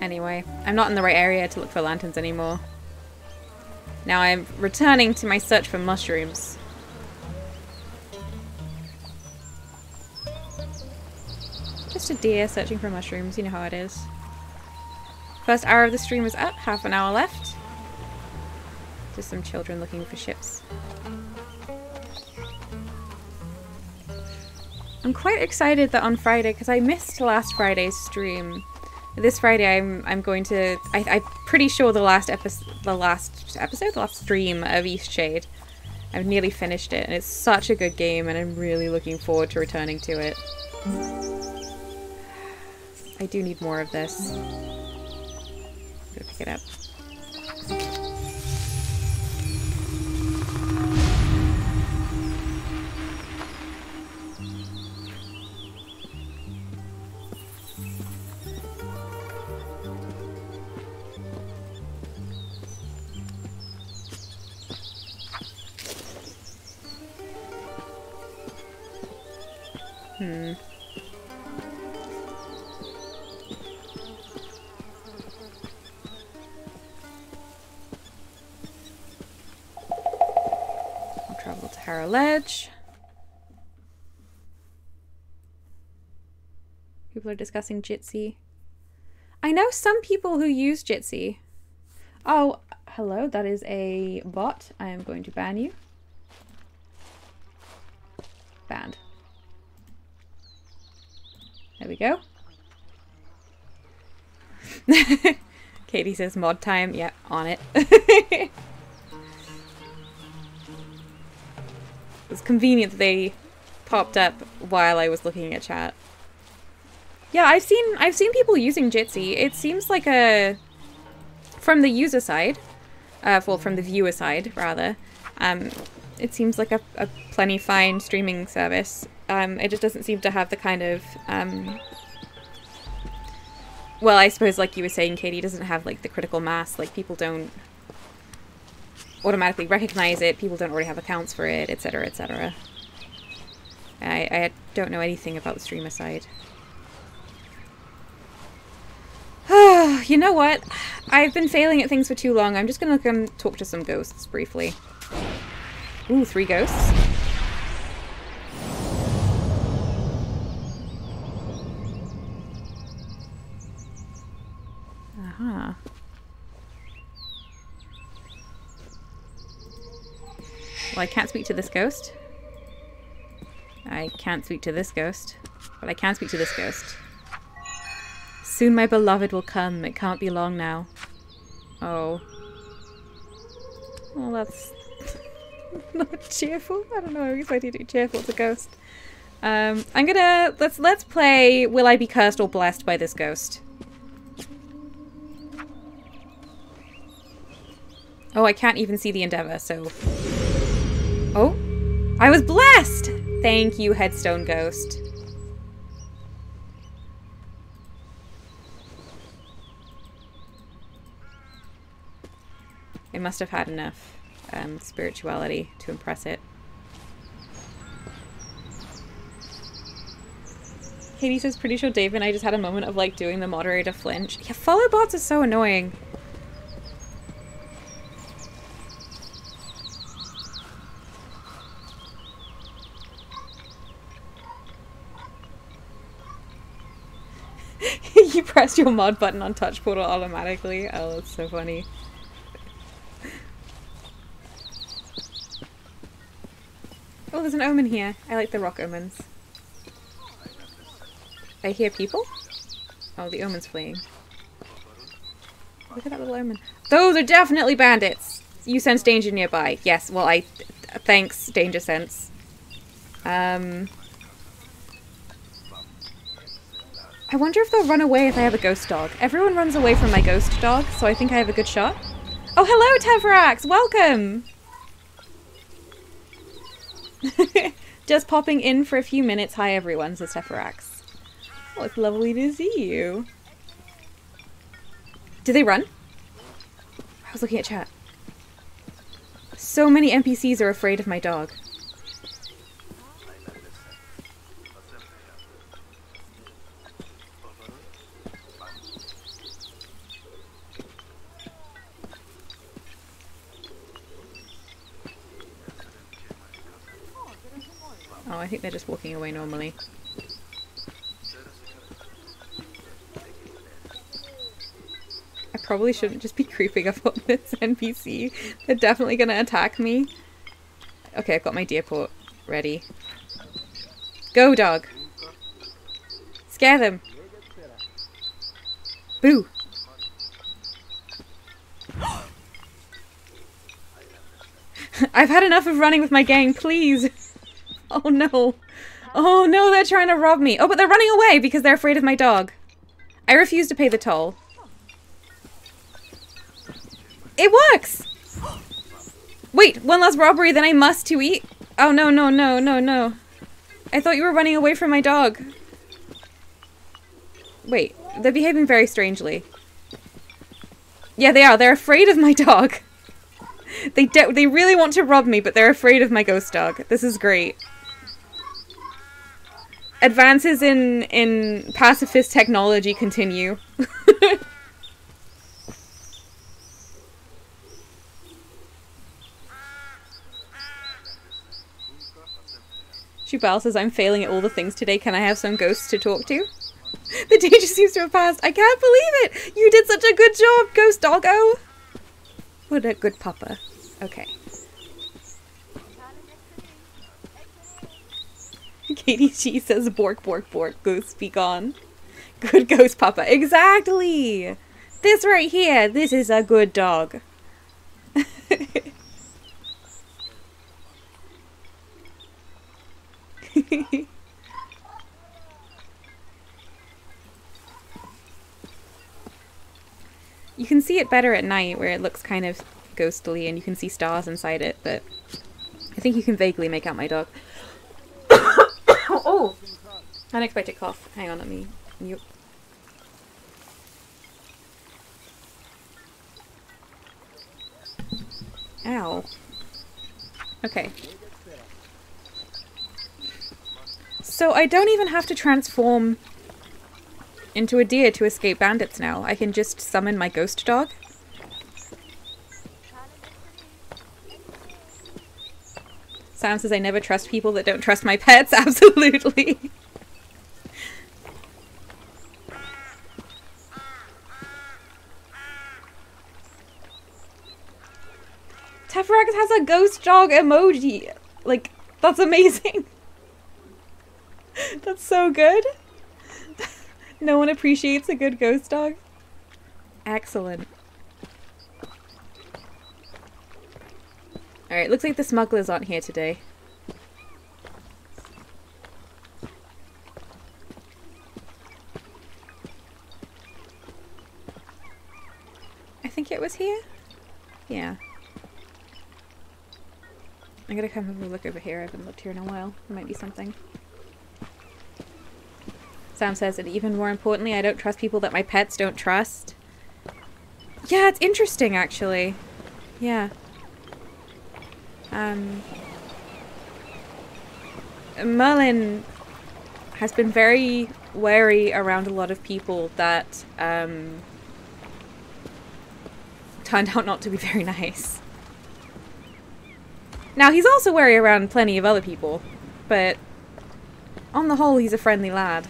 Anyway, I'm not in the right area to look for lanterns anymore. Now I'm returning to my search for mushrooms. Just a deer searching for mushrooms, you know how it is. First hour of the stream is up, half an hour left. Just some children looking for ships. I'm quite excited that on Friday, because I missed last Friday's stream. This Friday I'm going to... I'm pretty sure the last stream of Eastshade. I've nearly finished it, and it's such a good game, and I'm really looking forward to returning to it. I do need more of this. I'm gonna pick it up. Hmm. I'll travel to Harrow Ledge. People are discussing Jitsi. I know some people who use Jitsi. Oh, hello, that is a bot. I am going to ban you. Banned. There we go. Katie says mod time. Yeah, on it. It was convenient that they popped up while I was looking at chat. Yeah, I've seen people using Jitsi. It seems like a, from the user side, well, from the viewer side rather, it seems like a plenty fine streaming service. It just doesn't seem to have the kind of, well, I suppose like you were saying, Katie, doesn't have like the critical mass. Like people don't automatically recognize it. People don't already have accounts for it, etc., etc. I don't know anything about the streamer side. You know what? I've been failing at things for too long. I'm just gonna come talk to some ghosts briefly. Ooh, 3 ghosts. Aha. Well, I can't speak to this ghost. I can't speak to this ghost. But I can speak to this ghost. Soon my beloved will come. It can't be long now. Oh. Well, that's not cheerful. I don't know. I expected to be cheerful. It's a ghost. I'm gonna let's play Will I Be Cursed or Blessed by this ghost. Oh, I can't even see the endeavor, so. Oh, I was blessed! Thank you, Headstone Ghost. It must have had enough spirituality to impress it. Katie says, pretty sure Dave and I just had a moment of like doing the moderator flinch. Yeah, follow bots are so annoying. You press your mod button on touch portal automatically. Oh, that's so funny. Oh, there's an omen here. I like the rock omens. I hear people? Oh, the omen's fleeing. Look at that little omen. Those are definitely bandits! You sense danger nearby. Yes, well, thanks, Danger Sense. I wonder if they'll run away if I have a ghost dog. Everyone runs away from my ghost dog, so I think I have a good shot. Oh, hello, Tevrax! Welcome! Just popping in for a few minutes. Hi, everyone, says Tevrax. Oh, it's lovely to see you. Do they run? I was looking at chat. So many NPCs are afraid of my dog. Oh, I think they're just walking away normally. I probably shouldn't just be creeping up on this NPC. They're definitely gonna attack me. Okay, I've got my deer port ready. Go, dog! Scare them! Boo! I've had enough of running with my gang, please! Oh no. Oh no, they're trying to rob me. Oh, but they're running away because they're afraid of my dog. I refuse to pay the toll. It works! Wait, one last robbery, then I must to eat? Oh no, no, no, no, no. I thought you were running away from my dog. Wait, they're behaving very strangely. Yeah, they are. They're afraid of my dog. They really want to rob me, but they're afraid of my ghost dog. This is great. Advances in pacifist technology continue. Shubal says, I'm failing at all the things today. Can I have some ghosts to talk to? The danger seems to have passed. I can't believe it! You did such a good job, ghost doggo! What a good papa. Okay. Katie G says, bork, bork, bork, ghosts be gone. Good ghost papa. Exactly! This right here, this is a good dog. You can see it better at night where it looks kind of ghostly and you can see stars inside it, but I think you can vaguely make out my dog. Oh! Unexpected cough. Hang on, let me mute. Ow. Okay. So I don't even have to transform into a deer to escape bandits now. I can just summon my ghost dog. Sam says I never trust people that don't trust my pets. Absolutely. Teferax has a ghost dog emoji. Like, that's amazing. That's so good. No one appreciates a good ghost dog. Excellent. Alright, looks like the smugglers aren't here today. I think it was here? Yeah. I'm gonna come have a look over here. I haven't looked here in a while. There might be something. Sam says, and even more importantly, I don't trust people that my pets don't trust. Yeah, it's interesting, actually. Yeah. Merlin has been very wary around a lot of people that turned out not to be very nice. Now, he's also wary around plenty of other people, but on the whole, he's a friendly lad.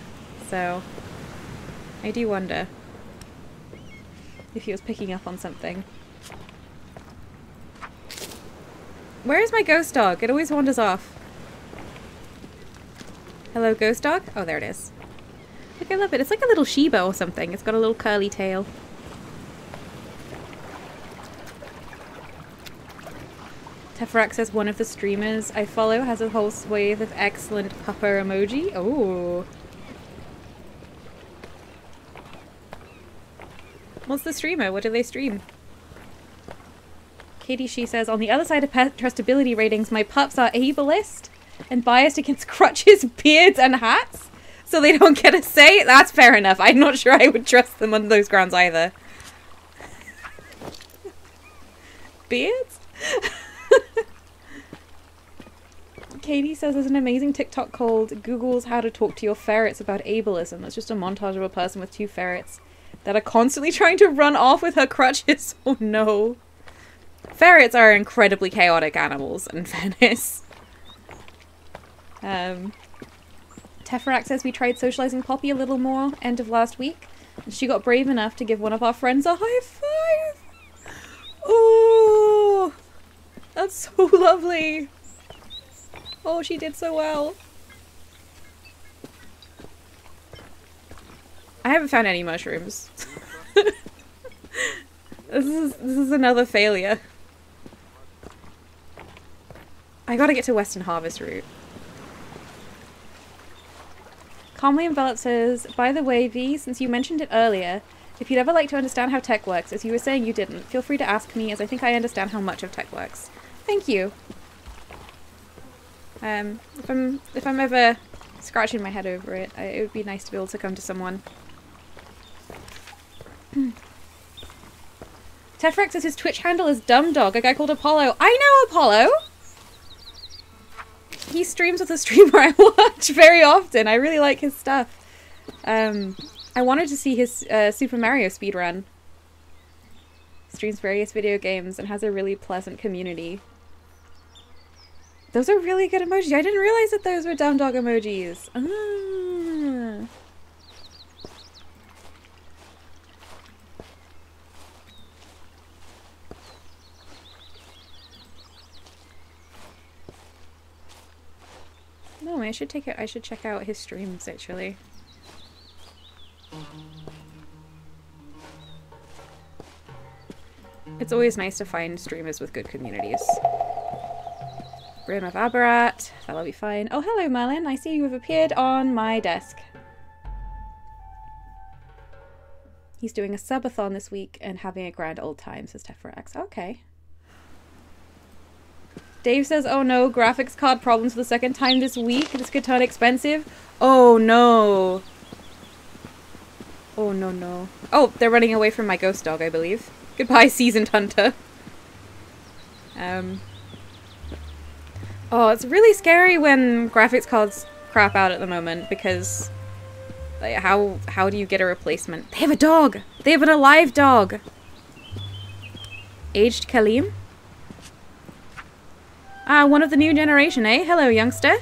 So, I do wonder if he was picking up on something. Where is my ghost dog? It always wanders off. Hello, ghost dog? Oh, there it is. Look, I love it. It's like a little Shiba or something. It's got a little curly tail. Teferax says one of the streamers I follow has a whole swathe of excellent pupper emoji. Oh. What's the streamer? What do they stream? Katie She says, on the other side of pet trustability ratings, my pups are ableist and biased against crutches, beards, and hats, so they don't get a say. That's fair enough. I'm not sure I would trust them on those grounds either. Beards? Katie says there's an amazing TikTok called Google's How to Talk to Your Ferrets about ableism. It's just a montage of a person with 2 ferrets that are constantly trying to run off with her crutches. Oh no. Ferrets are incredibly chaotic animals, in fairness. Teferax says we tried socializing Poppy a little more end of last week, and she got brave enough to give one of our friends a high five. Oh, that's so lovely. Oh, she did so well. I haven't found any mushrooms. This is another failure. I gotta get to Western Harvest Route. Calmly Enveloped says, by the way, V, since you mentioned it earlier, if you'd ever like to understand how tech works, as you were saying you didn't, feel free to ask me, as I think I understand how much of tech works. Thank you. If I'm ever scratching my head over it, it would be nice to be able to come to someone. Tefrex says his Twitch handle is Dumb Dog, a guy called Apollo. I know Apollo! he streams with a streamer I watch very often. I really like his stuff. I wanted to see his Super Mario speedrun. Streams various video games and has a really pleasant community. Those are really good emojis. I didn't realize that those were down dog emojis. Ah. No, I should check out his streams actually. It's always nice to find streamers with good communities. Brim of Abarat, that'll be fine. Oh, hello Merlin, I see you have appeared on my desk. He's doing a subathon this week and having a grand old time, says Tefrax. Okay. Dave says, oh no, graphics card problems for the second time this week. This could turn expensive. Oh no. Oh no, no. Oh, they're running away from my ghost dog, I believe. Goodbye, seasoned hunter. Oh, it's really scary when graphics cards crap out at the moment because like, how do you get a replacement? They have a dog! They have an alive dog! Aged Kalim? Ah, one of the new generation, eh? Hello, youngster.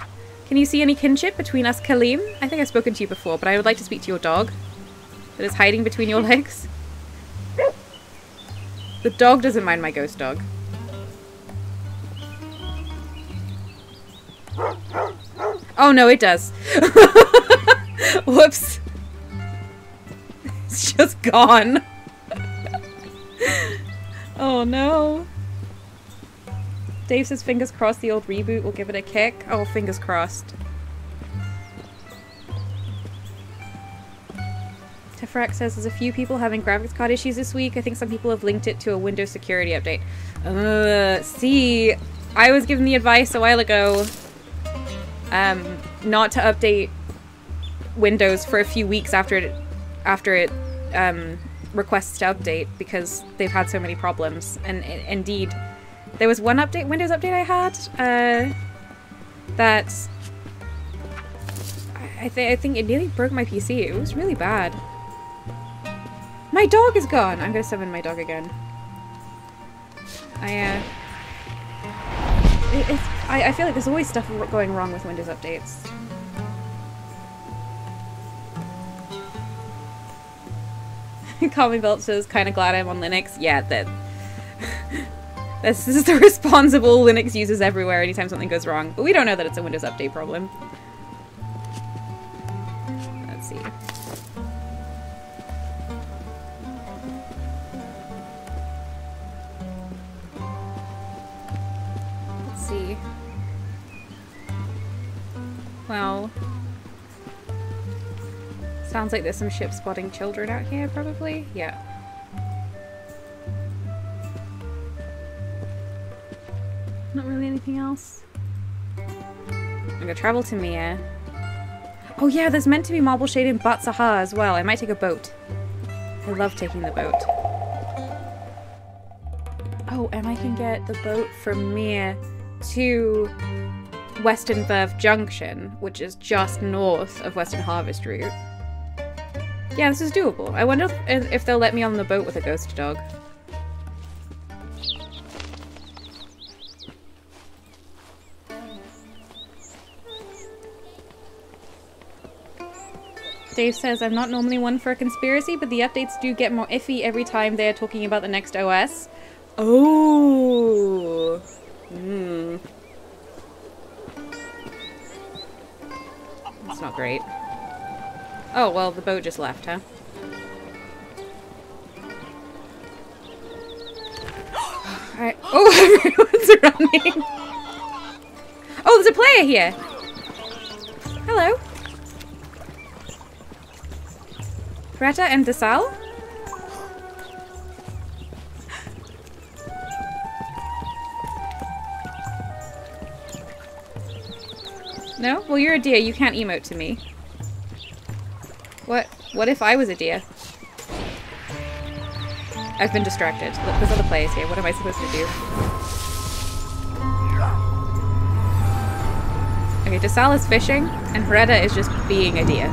Can you see any kinship between us Kalim? I think I've spoken to you before, but I would like to speak to your dog that is hiding between your legs. The dog doesn't mind my ghost dog. Oh no, it does. Whoops. It's just gone. Oh no. Dave says fingers crossed the old reboot will give it a kick. Oh, fingers crossed. Tefrax says there's a few people having graphics card issues this week. I think some people have linked it to a Windows security update. See, I was given the advice a while ago not to update Windows for a few weeks after it requests to update because they've had so many problems. And indeed, there was one Windows update I had that I think it nearly broke my PC. It was really bad. My dog is gone! I'm gonna summon my dog again. I feel like there's always stuff going wrong with Windows updates. Calming Belt says, kinda glad I'm on Linux. Yeah, this is the responsible Linux users everywhere anytime something goes wrong. But we don't know that it's a Windows update problem. Let's see. See. Well, sounds like there's some ship spotting children out here, probably. Yeah. Not really anything else. I'm gonna travel to Mia. Oh yeah, there's meant to be Marble Shade in Bat Sahar as well. I might take a boat. I love taking the boat. Oh, and I can get the boat from Mia to Western Verve Junction, which is just north of Western Harvest Route. Yeah, this is doable. I wonder if they'll let me on the boat with a ghost dog. Dave says, I'm not normally one for a conspiracy, but the updates do get more iffy every time they're talking about the next OS. Oh. Hmm. That's not great. Oh, well, the boat just left, huh? Alright. Oh, everyone's running! Oh, there's a player here! Hello. Greta and Desal? No? Well, you're a deer. You can't emote to me. What if I was a deer? I've been distracted. Look, there's other players here. What am I supposed to do? Okay, Desal is fishing, and Greta is just being a deer.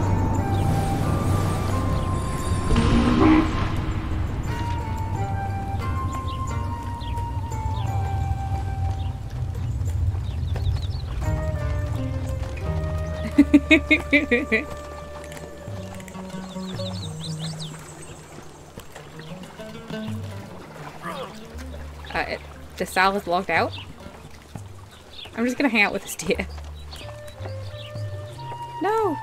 Desal is logged out. I'm just gonna hang out with this deer. No!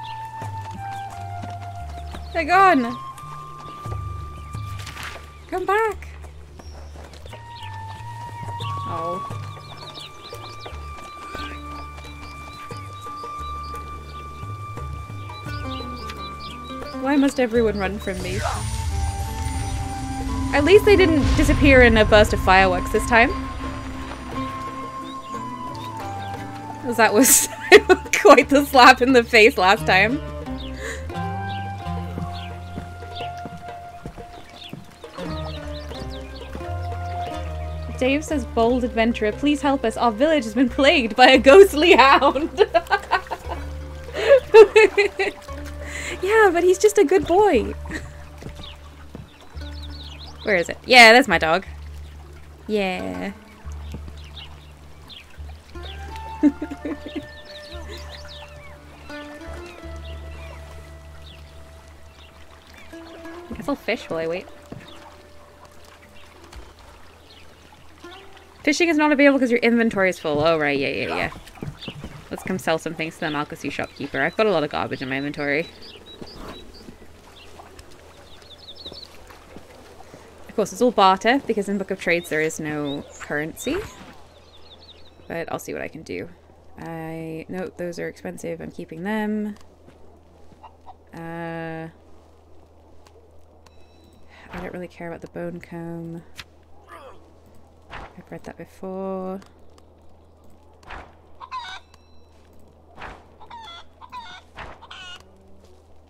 They're gone! Come back! Oh. Why must everyone run from me? At least they didn't disappear in a burst of fireworks this time. Because that was quite the slap in the face last time. Dave says, bold adventurer, please help us. Our village has been plagued by a ghostly hound. Yeah, but he's just a good boy. Where is it? Yeah, there's my dog. Yeah. I guess I'll fish while I wait. Fishing is not available because your inventory is full. Oh, right. Yeah. Let's come sell some things to the Malkasu shopkeeper. I've got a lot of garbage in my inventory. Of course, it's all barter, because in Book of Trades there is no currency. But I'll see what I can do. No, those are expensive. I'm keeping them. I don't really care about the bone comb. I've read that before. I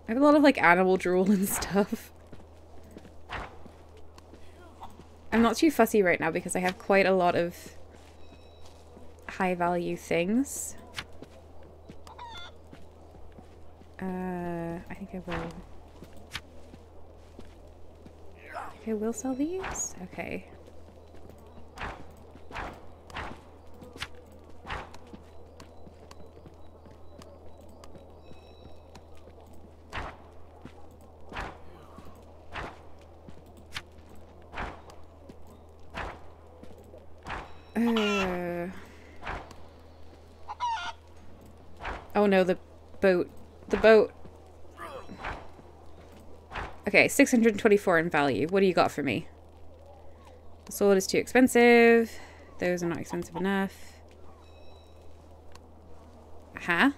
have a lot of like animal drool and stuff. I'm not too fussy right now because I have quite a lot of high value things. I think I will sell these? Okay. Oh no, the boat. The boat. Okay, 624 in value. What do you got for me? The sword is too expensive. Those are not expensive enough. Huh?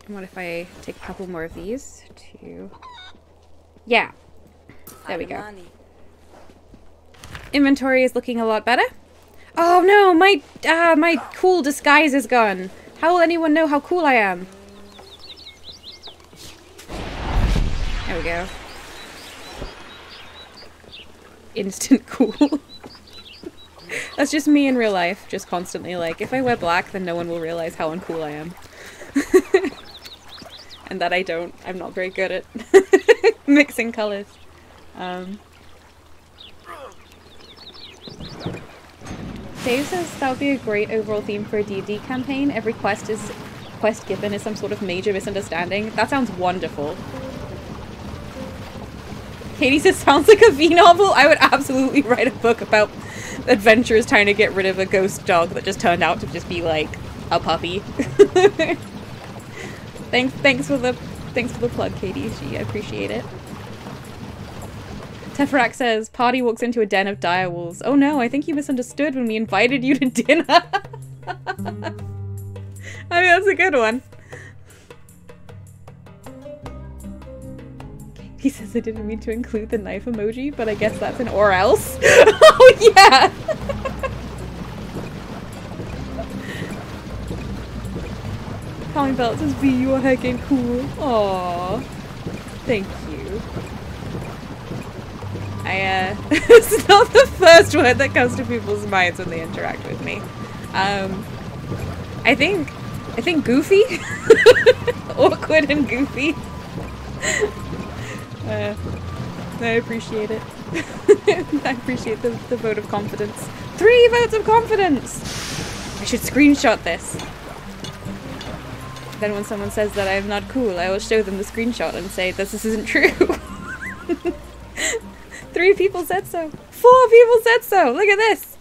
And what if I take a couple more of these? Two. Yeah. There we go. Inventory is looking a lot better. Oh no, my cool disguise is gone. How will anyone know how cool I am? There we go. Instant cool. That's just me in real life, just constantly like, if I wear black, then no one will realize how uncool I am. And that I'm not very good at mixing colors. Dave says that would be a great overall theme for a D&D campaign. Every quest given is some sort of major misunderstanding. That sounds wonderful. Katie says, sounds like a V novel. I would absolutely write a book about adventurers trying to get rid of a ghost dog that just turned out to just be like a puppy. Thanks for the plug, Katie. I appreciate it. Teferak says, party walks into a den of direwolves. Oh no, I think you misunderstood when we invited you to dinner. I mean, that's a good one. He says I didn't mean to include the knife emoji, but I guess that's an or else. Oh yeah! Calling Belt says, V, you are heckin' cool. Aww. Thank you. It's not the first word that comes to people's minds when they interact with me. I think goofy. Awkward and goofy. I appreciate it. I appreciate the vote of confidence. 3 votes of confidence! I should screenshot this. Then when someone says that I'm not cool, I will show them the screenshot and say this isn't true. 3 people said so. 4 people said so. Look at this.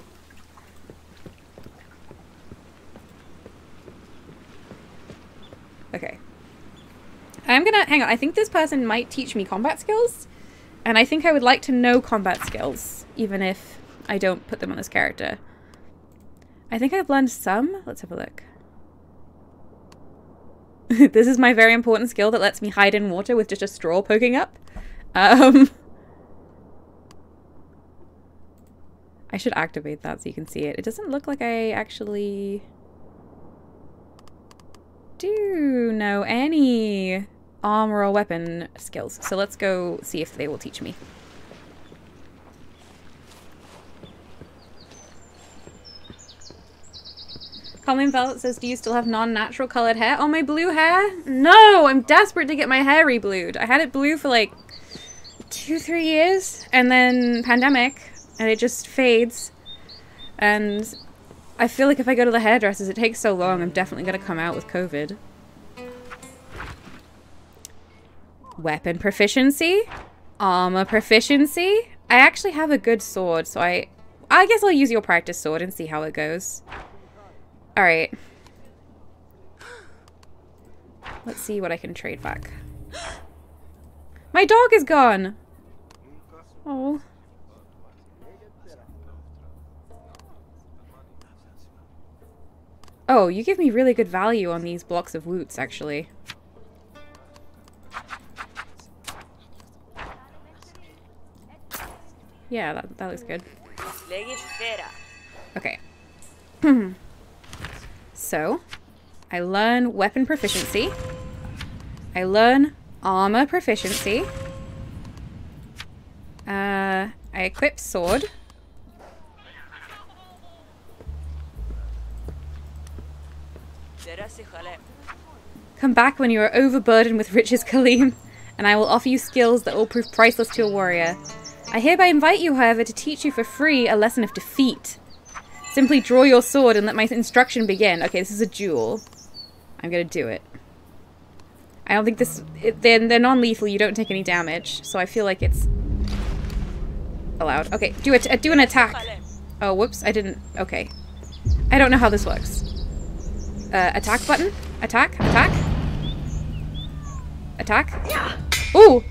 Okay. I'm gonna, hang on, I think this person might teach me combat skills. And I think I would like to know combat skills, even if I don't put them on this character. I think I've learned some. Let's have a look. This is my very important skill that lets me hide in water with just a straw poking up. I should activate that so you can see it. It doesn't look like I actually do know any armor or weapon skills. So let's go see if they will teach me. Colleen Velvet says, do you still have non-natural colored hair? Oh, my blue hair? No! I'm desperate to get my hair re-blued. I had it blue for like 2-3 years, and then pandemic, and it just fades. And I feel like if I go to the hairdressers, it takes so long, I'm definitely going to come out with COVID. Weapon proficiency? Armor proficiency? I actually have a good sword, so I guess I'll use your practice sword and see how it goes. Alright. Let's see what I can trade back. My dog is gone! Oh. Oh, you give me really good value on these blocks of woots, actually. Yeah, that looks good. Okay. So, I learn weapon proficiency. I learn armor proficiency. I equip sword. Come back when you are overburdened with riches, Kaleem, and I will offer you skills that will prove priceless to a warrior. I hereby invite you, however, to teach you for free a lesson of defeat. Simply draw your sword and let my instruction begin. Okay, this is a duel. I'm gonna do it. I don't think this... They're non-lethal, you don't take any damage, so I feel like it's allowed. Okay, do an attack. Oh, whoops, I didn't... Okay. I don't know how this works. Attack button? Attack? Attack? Attack? Ooh!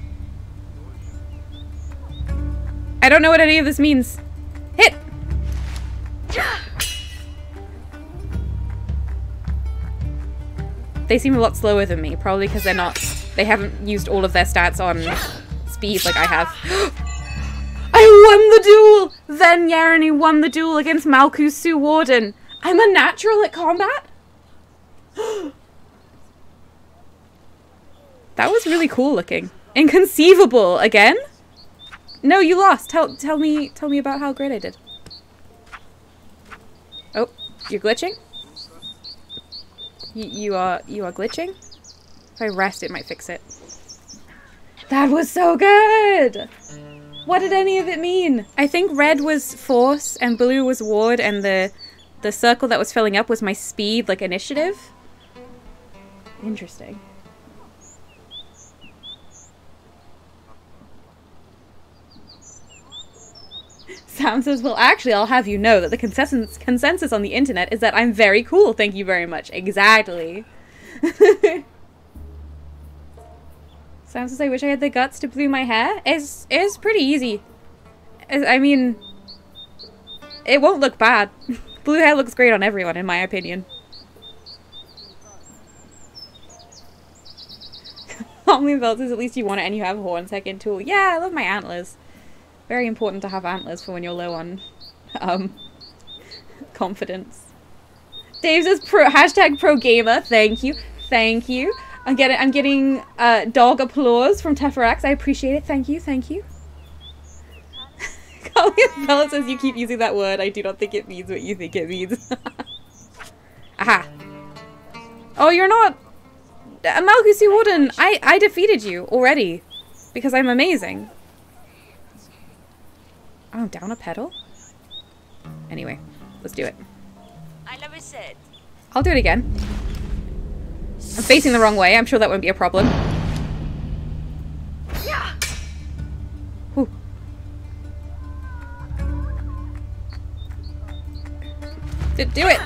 I don't know what any of this means. Hit! They seem a lot slower than me, probably because they haven't used all of their stats on speed like I have. I won the duel! Then Yarani won the duel against Malkuth Sue Warden. I'm a natural at combat? That was really cool looking. Inconceivable! Again? No, you lost. Tell me about how great I did. Oh, you're glitching? You are glitching? If I rest, it might fix it. That was so good! What did any of it mean? I think red was force and blue was ward and the circle that was filling up was my speed, like initiative. Interesting. Sam says, well, actually, I'll have you know that the consensus on the internet is that I'm very cool. Thank you very much. Exactly. Sam says, I wish I had the guts to blue my hair. It's pretty easy. I mean, it won't look bad. Blue hair looks great on everyone, in my opinion. Only Belt says, at least you want it and you have a horn second tool. Yeah, I love my antlers. Very important to have antlers for when you're low on confidence. Dave says hashtag pro gamer. Thank you. Thank you. I'm getting dog applause from Teferax. I appreciate it. Thank you. Thank you. Colleen Bella says you keep using that word. I do not think it means what you think it means. Oh, you're not... Malchus, you wouldn't. I defeated you already. Because I'm amazing. Oh, down a pedal? Anyway, let's do it. I never said. I'll do it again. I'm facing the wrong way. I'm sure that won't be a problem. Yeah. Whew. Do it!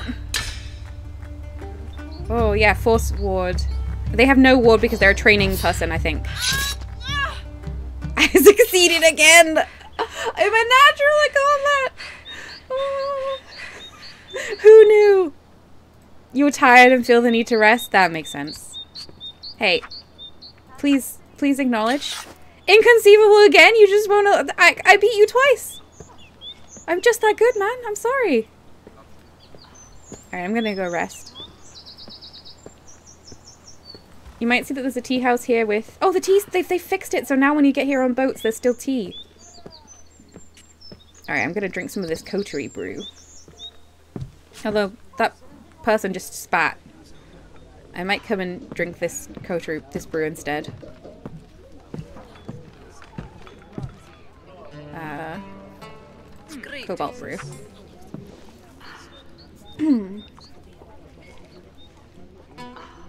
Oh, yeah, force ward. They have no ward because they're a training person, I think. I succeeded again! I'm a natural at combat! Oh. Who knew? You were tired and feel the need to rest? That makes sense. Hey, please acknowledge. Inconceivable again? You just won't... I beat you twice! I'm just that good, man. I'm sorry. Alright, I'm gonna go rest. You might see that there's a tea house here with... Oh, the tea... They fixed it, so now when you get here on boats, there's still tea. Alright, I'm gonna drink some of this coterie brew. Although, that person just spat. I might come and drink this brew instead. Cobalt brew.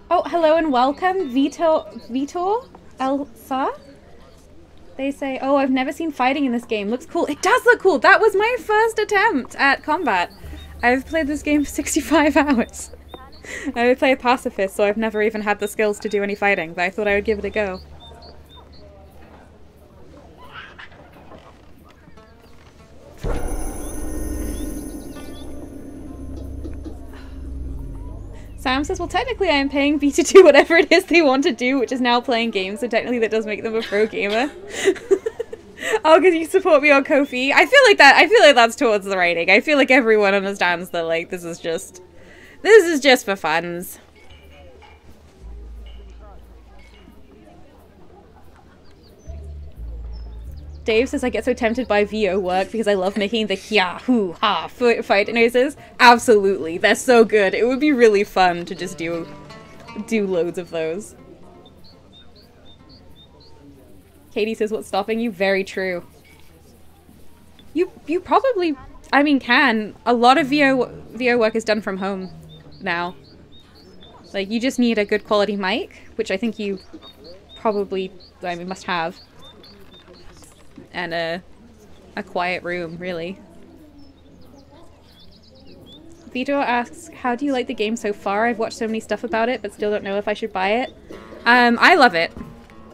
Oh, hello and welcome, Vitor Elsa. They say, oh, I've never seen fighting in this game. Looks cool. It does look cool. That was my first attempt at combat. I've played this game for 65 hours. I play a pacifist, so I've never even had the skills to do any fighting, but I thought I would give it a go. Sam says, well, technically I am paying V to do whatever it is they want to do, which is now playing games, so technically that does make them a pro gamer. Oh, because you support me on Ko-fi? I feel like that's towards the writing. I feel like everyone understands that, like, this is just for funs. Dave says, I get so tempted by VO work because I love making the hya, hoo, ha fight noises. Absolutely. They're so good. It would be really fun to just do loads of those. Katie says, what's stopping you? Very true. You probably, I mean, can. A lot of VO work is done from home now. Like, you just need a good quality mic, which I think you probably, I mean, must have. And a quiet room, really. Vito asks, how do you like the game so far? I've watched so many stuff about it, but still don't know if I should buy it. I love it.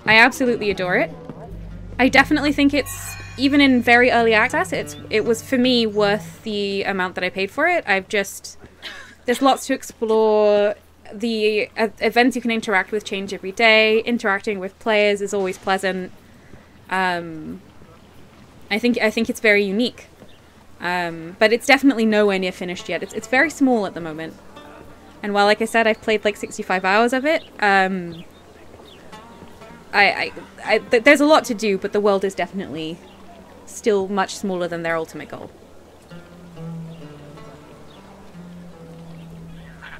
I absolutely adore it. I definitely think it's, even in very early access, it was, for me, worth the amount that I paid for it. There's lots to explore. The events you can interact with change every day. Interacting with players is always pleasant. I think it's very unique. But it's definitely nowhere near finished yet. It's very small at the moment. And while, like I said, I've played like 65 hours of it, there's a lot to do, but the world is definitely still much smaller than their ultimate goal.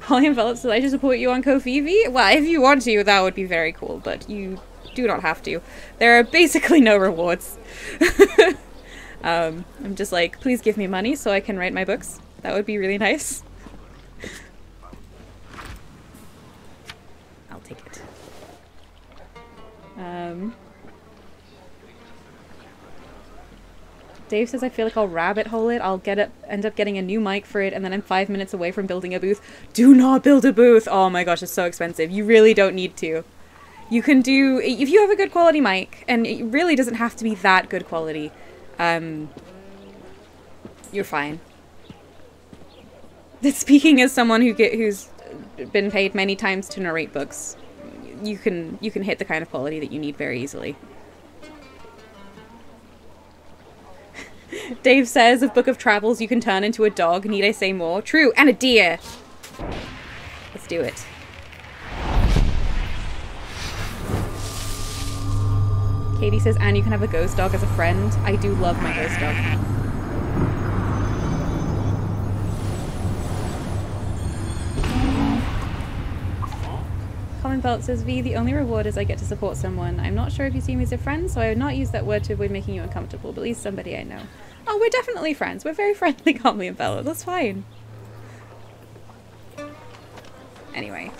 Holly Envelop says, I should support you on Ko-fi. Well, if you want to, that would be very cool, but you do not have to. There are basically no rewards. I'm just like, please give me money so I can write my books. That would be really nice. I'll take it. Dave says, I feel like I'll rabbit hole it. I'll end up getting a new mic for it, and then I'm 5 minutes away from building a booth. Do not build a booth! Oh my gosh, it's so expensive. You really don't need to. You can do, if you have a good quality mic, and it really doesn't have to be that good quality, you're fine. Speaking as someone who's been paid many times to narrate books, you can hit the kind of quality that you need very easily. Dave says, of Book of Travels you can turn into a dog. Need I say more? True, and a deer! Let's do it. Katie says, and you can have a ghost dog as a friend. I do love my ghost dog. Colin Belt says, V, the only reward is I get to support someone. I'm not sure if you see me as a friend, so I would not use that word to avoid making you uncomfortable, but at least somebody I know. Oh, we're definitely friends. We're very friendly, Conley and Bella. That's fine. Anyway.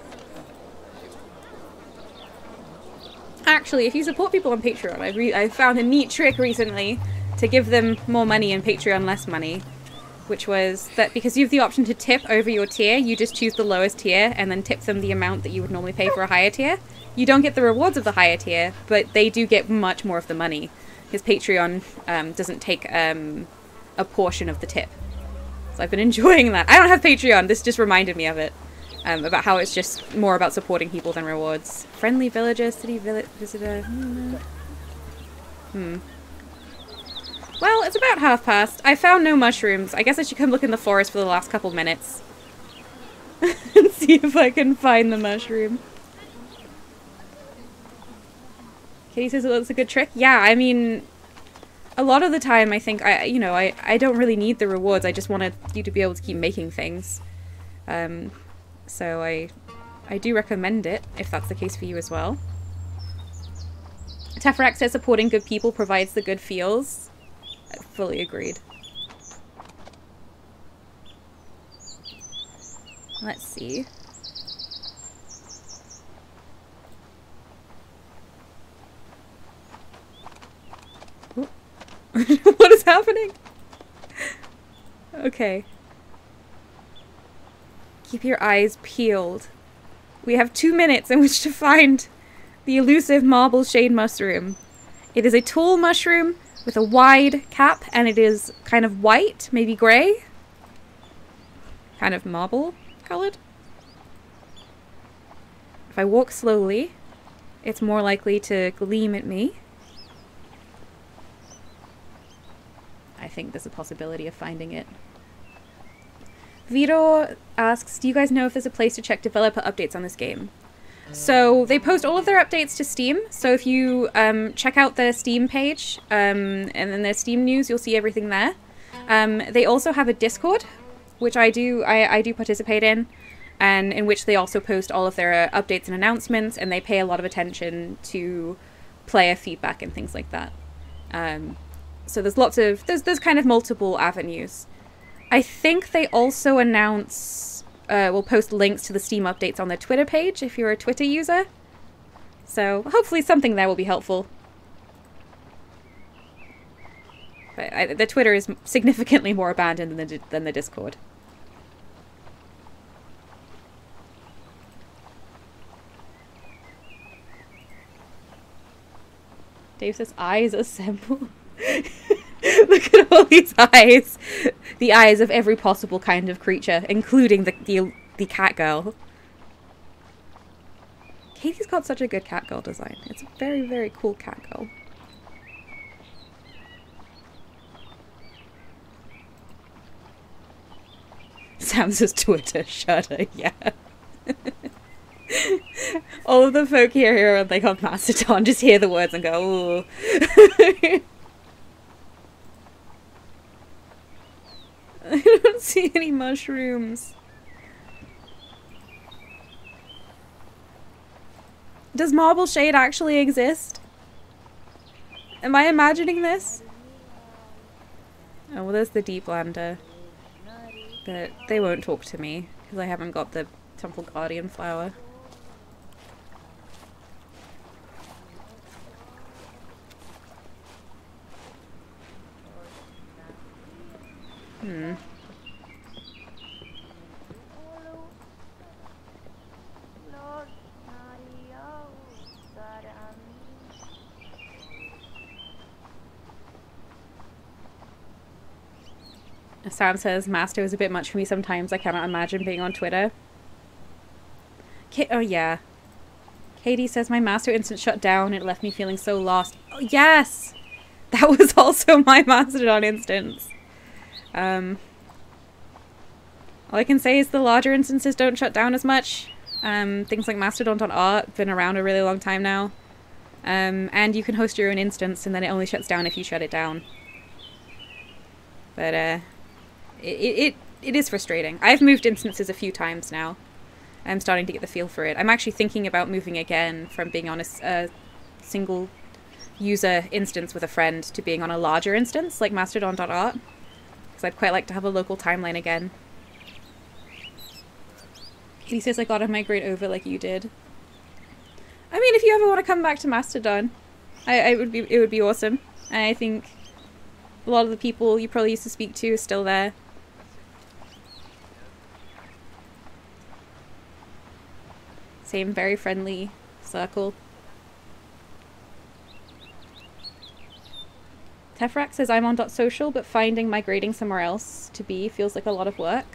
Actually, if you support people on Patreon, I found a neat trick recently to give them more money and Patreon less money. Which was that because you have the option to tip over your tier, you just choose the lowest tier and then tip them the amount that you would normally pay for a higher tier. You don't get the rewards of the higher tier, but they do get much more of the money. Because Patreon doesn't take a portion of the tip. So I've been enjoying that. I don't have Patreon, this just reminded me of it. About how it's just more about supporting people than rewards. Friendly villager, city visitor. Well, it's about past. I found no mushrooms. I guess I should come look in the forest for the last couple minutes. And see if I can find the mushroom. Katie says that's a good trick. Yeah, I mean, a lot of the time I think, I don't really need the rewards. I just wanted you to be able to keep making things. So I do recommend it, if that's the case for you as well. Teferac says supporting good people provides the good feels. Fully agreed. Let's see. What is happening? Okay. Keep your eyes peeled. We have 2 minutes in which to find the elusive marble shade mushroom. It is a tall mushroom with a wide cap, and it is kind of white, maybe grey. Kind of marble coloured. If I walk slowly, it's more likely to gleam at me. I think there's a possibility of finding it. Vito asks, do you guys know if there's a place to check developer updates on this game? So they post all of their updates to Steam. So if you check out their Steam page and then their Steam news, you'll see everything there. They also have a Discord, which I do participate in, and in which they also post all of their updates and announcements, and they pay a lot of attention to player feedback and things like that. So there's lots of there's kind of multiple avenues. I think they also announce. We'll post links to the Steam updates on their Twitter page if you're a Twitter user. So hopefully something there will be helpful. But the Twitter is significantly more abandoned than the Discord. Dave says, eyes assemble. Look at all these eyes. The eyes of every possible kind of creature, including the cat girl. Katie's got such a good cat girl design. It's a very, very cool cat girl. Sam says Twitter, shudder, yeah. All of the folk here are like on Mastodon, just hear the words and go, ooh. I don't see any mushrooms. Does Marble Shade actually exist? Am I imagining this? Oh, well, there's the Deep Lander. But they won't talk to me, because I haven't got the Temple Guardian flower. Sam says, Master is a bit much for me sometimes. I cannot imagine being on Twitter. Oh, yeah. Katie says, my Master instant shut down. It left me feeling so lost. Oh, yes! That was also my Mastodon instance. All I can say is the larger instances don't shut down as much. Things like Mastodon.art have been around a really long time now. And you can host your own instance, and then it only shuts down if you shut it down. But, it is frustrating. I've moved instances a few times now. I'm starting to get the feel for it. I'm actually thinking about moving again from being on a single user instance with a friend to being on a larger instance like mastodon.art, because I'd quite like to have a local timeline again. He says I gotta migrate over like you did. I mean, if you ever want to come back to Mastodon, it would be awesome. And I think a lot of the people you probably used to speak to are still there. Same very friendly circle. Tefrak says I'm on .social, but finding migrating somewhere else to be feels like a lot of work.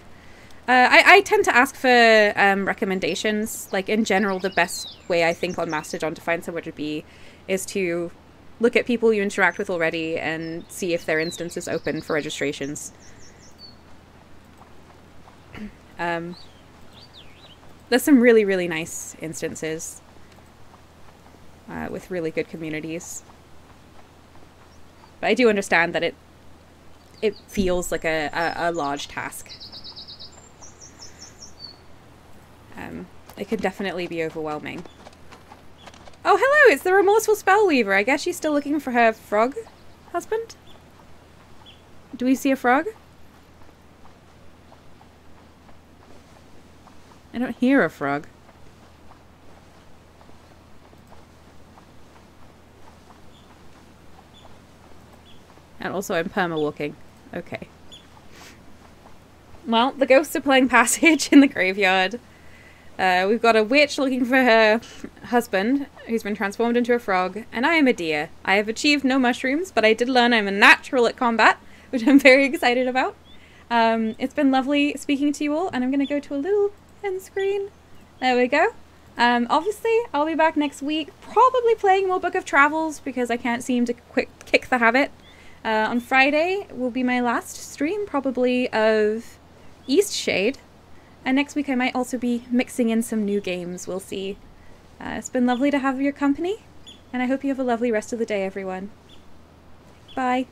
I tend to ask for recommendations. Like, in general, the best way I think on Mastodon to find somewhere to be is to look at people you interact with already and see if their instance is open for registrations. There's some really, really nice instances with really good communities. But I do understand that it feels like a large task. It could definitely be overwhelming. Oh, hello! It's the remorseful spellweaver. I guess she's still looking for her frog husband? Do we see a frog? I don't hear a frog. And also I'm perma-walking. Okay. Well, the ghosts are playing Passage in the graveyard. We've got a witch looking for her husband, who's been transformed into a frog, and I am a deer. I have achieved no mushrooms, but I did learn I'm a natural at combat, which I'm very excited about. It's been lovely speaking to you all, and I'm going to go to a little end screen. There we go. Obviously, I'll be back next week, probably playing more Book of Travels, because I can't seem to kick the habit. On Friday will be my last stream, probably, of Eastshade. And next week I might also be mixing in some new games, we'll see. It's been lovely to have your company, and I hope you have a lovely rest of the day, everyone. Bye.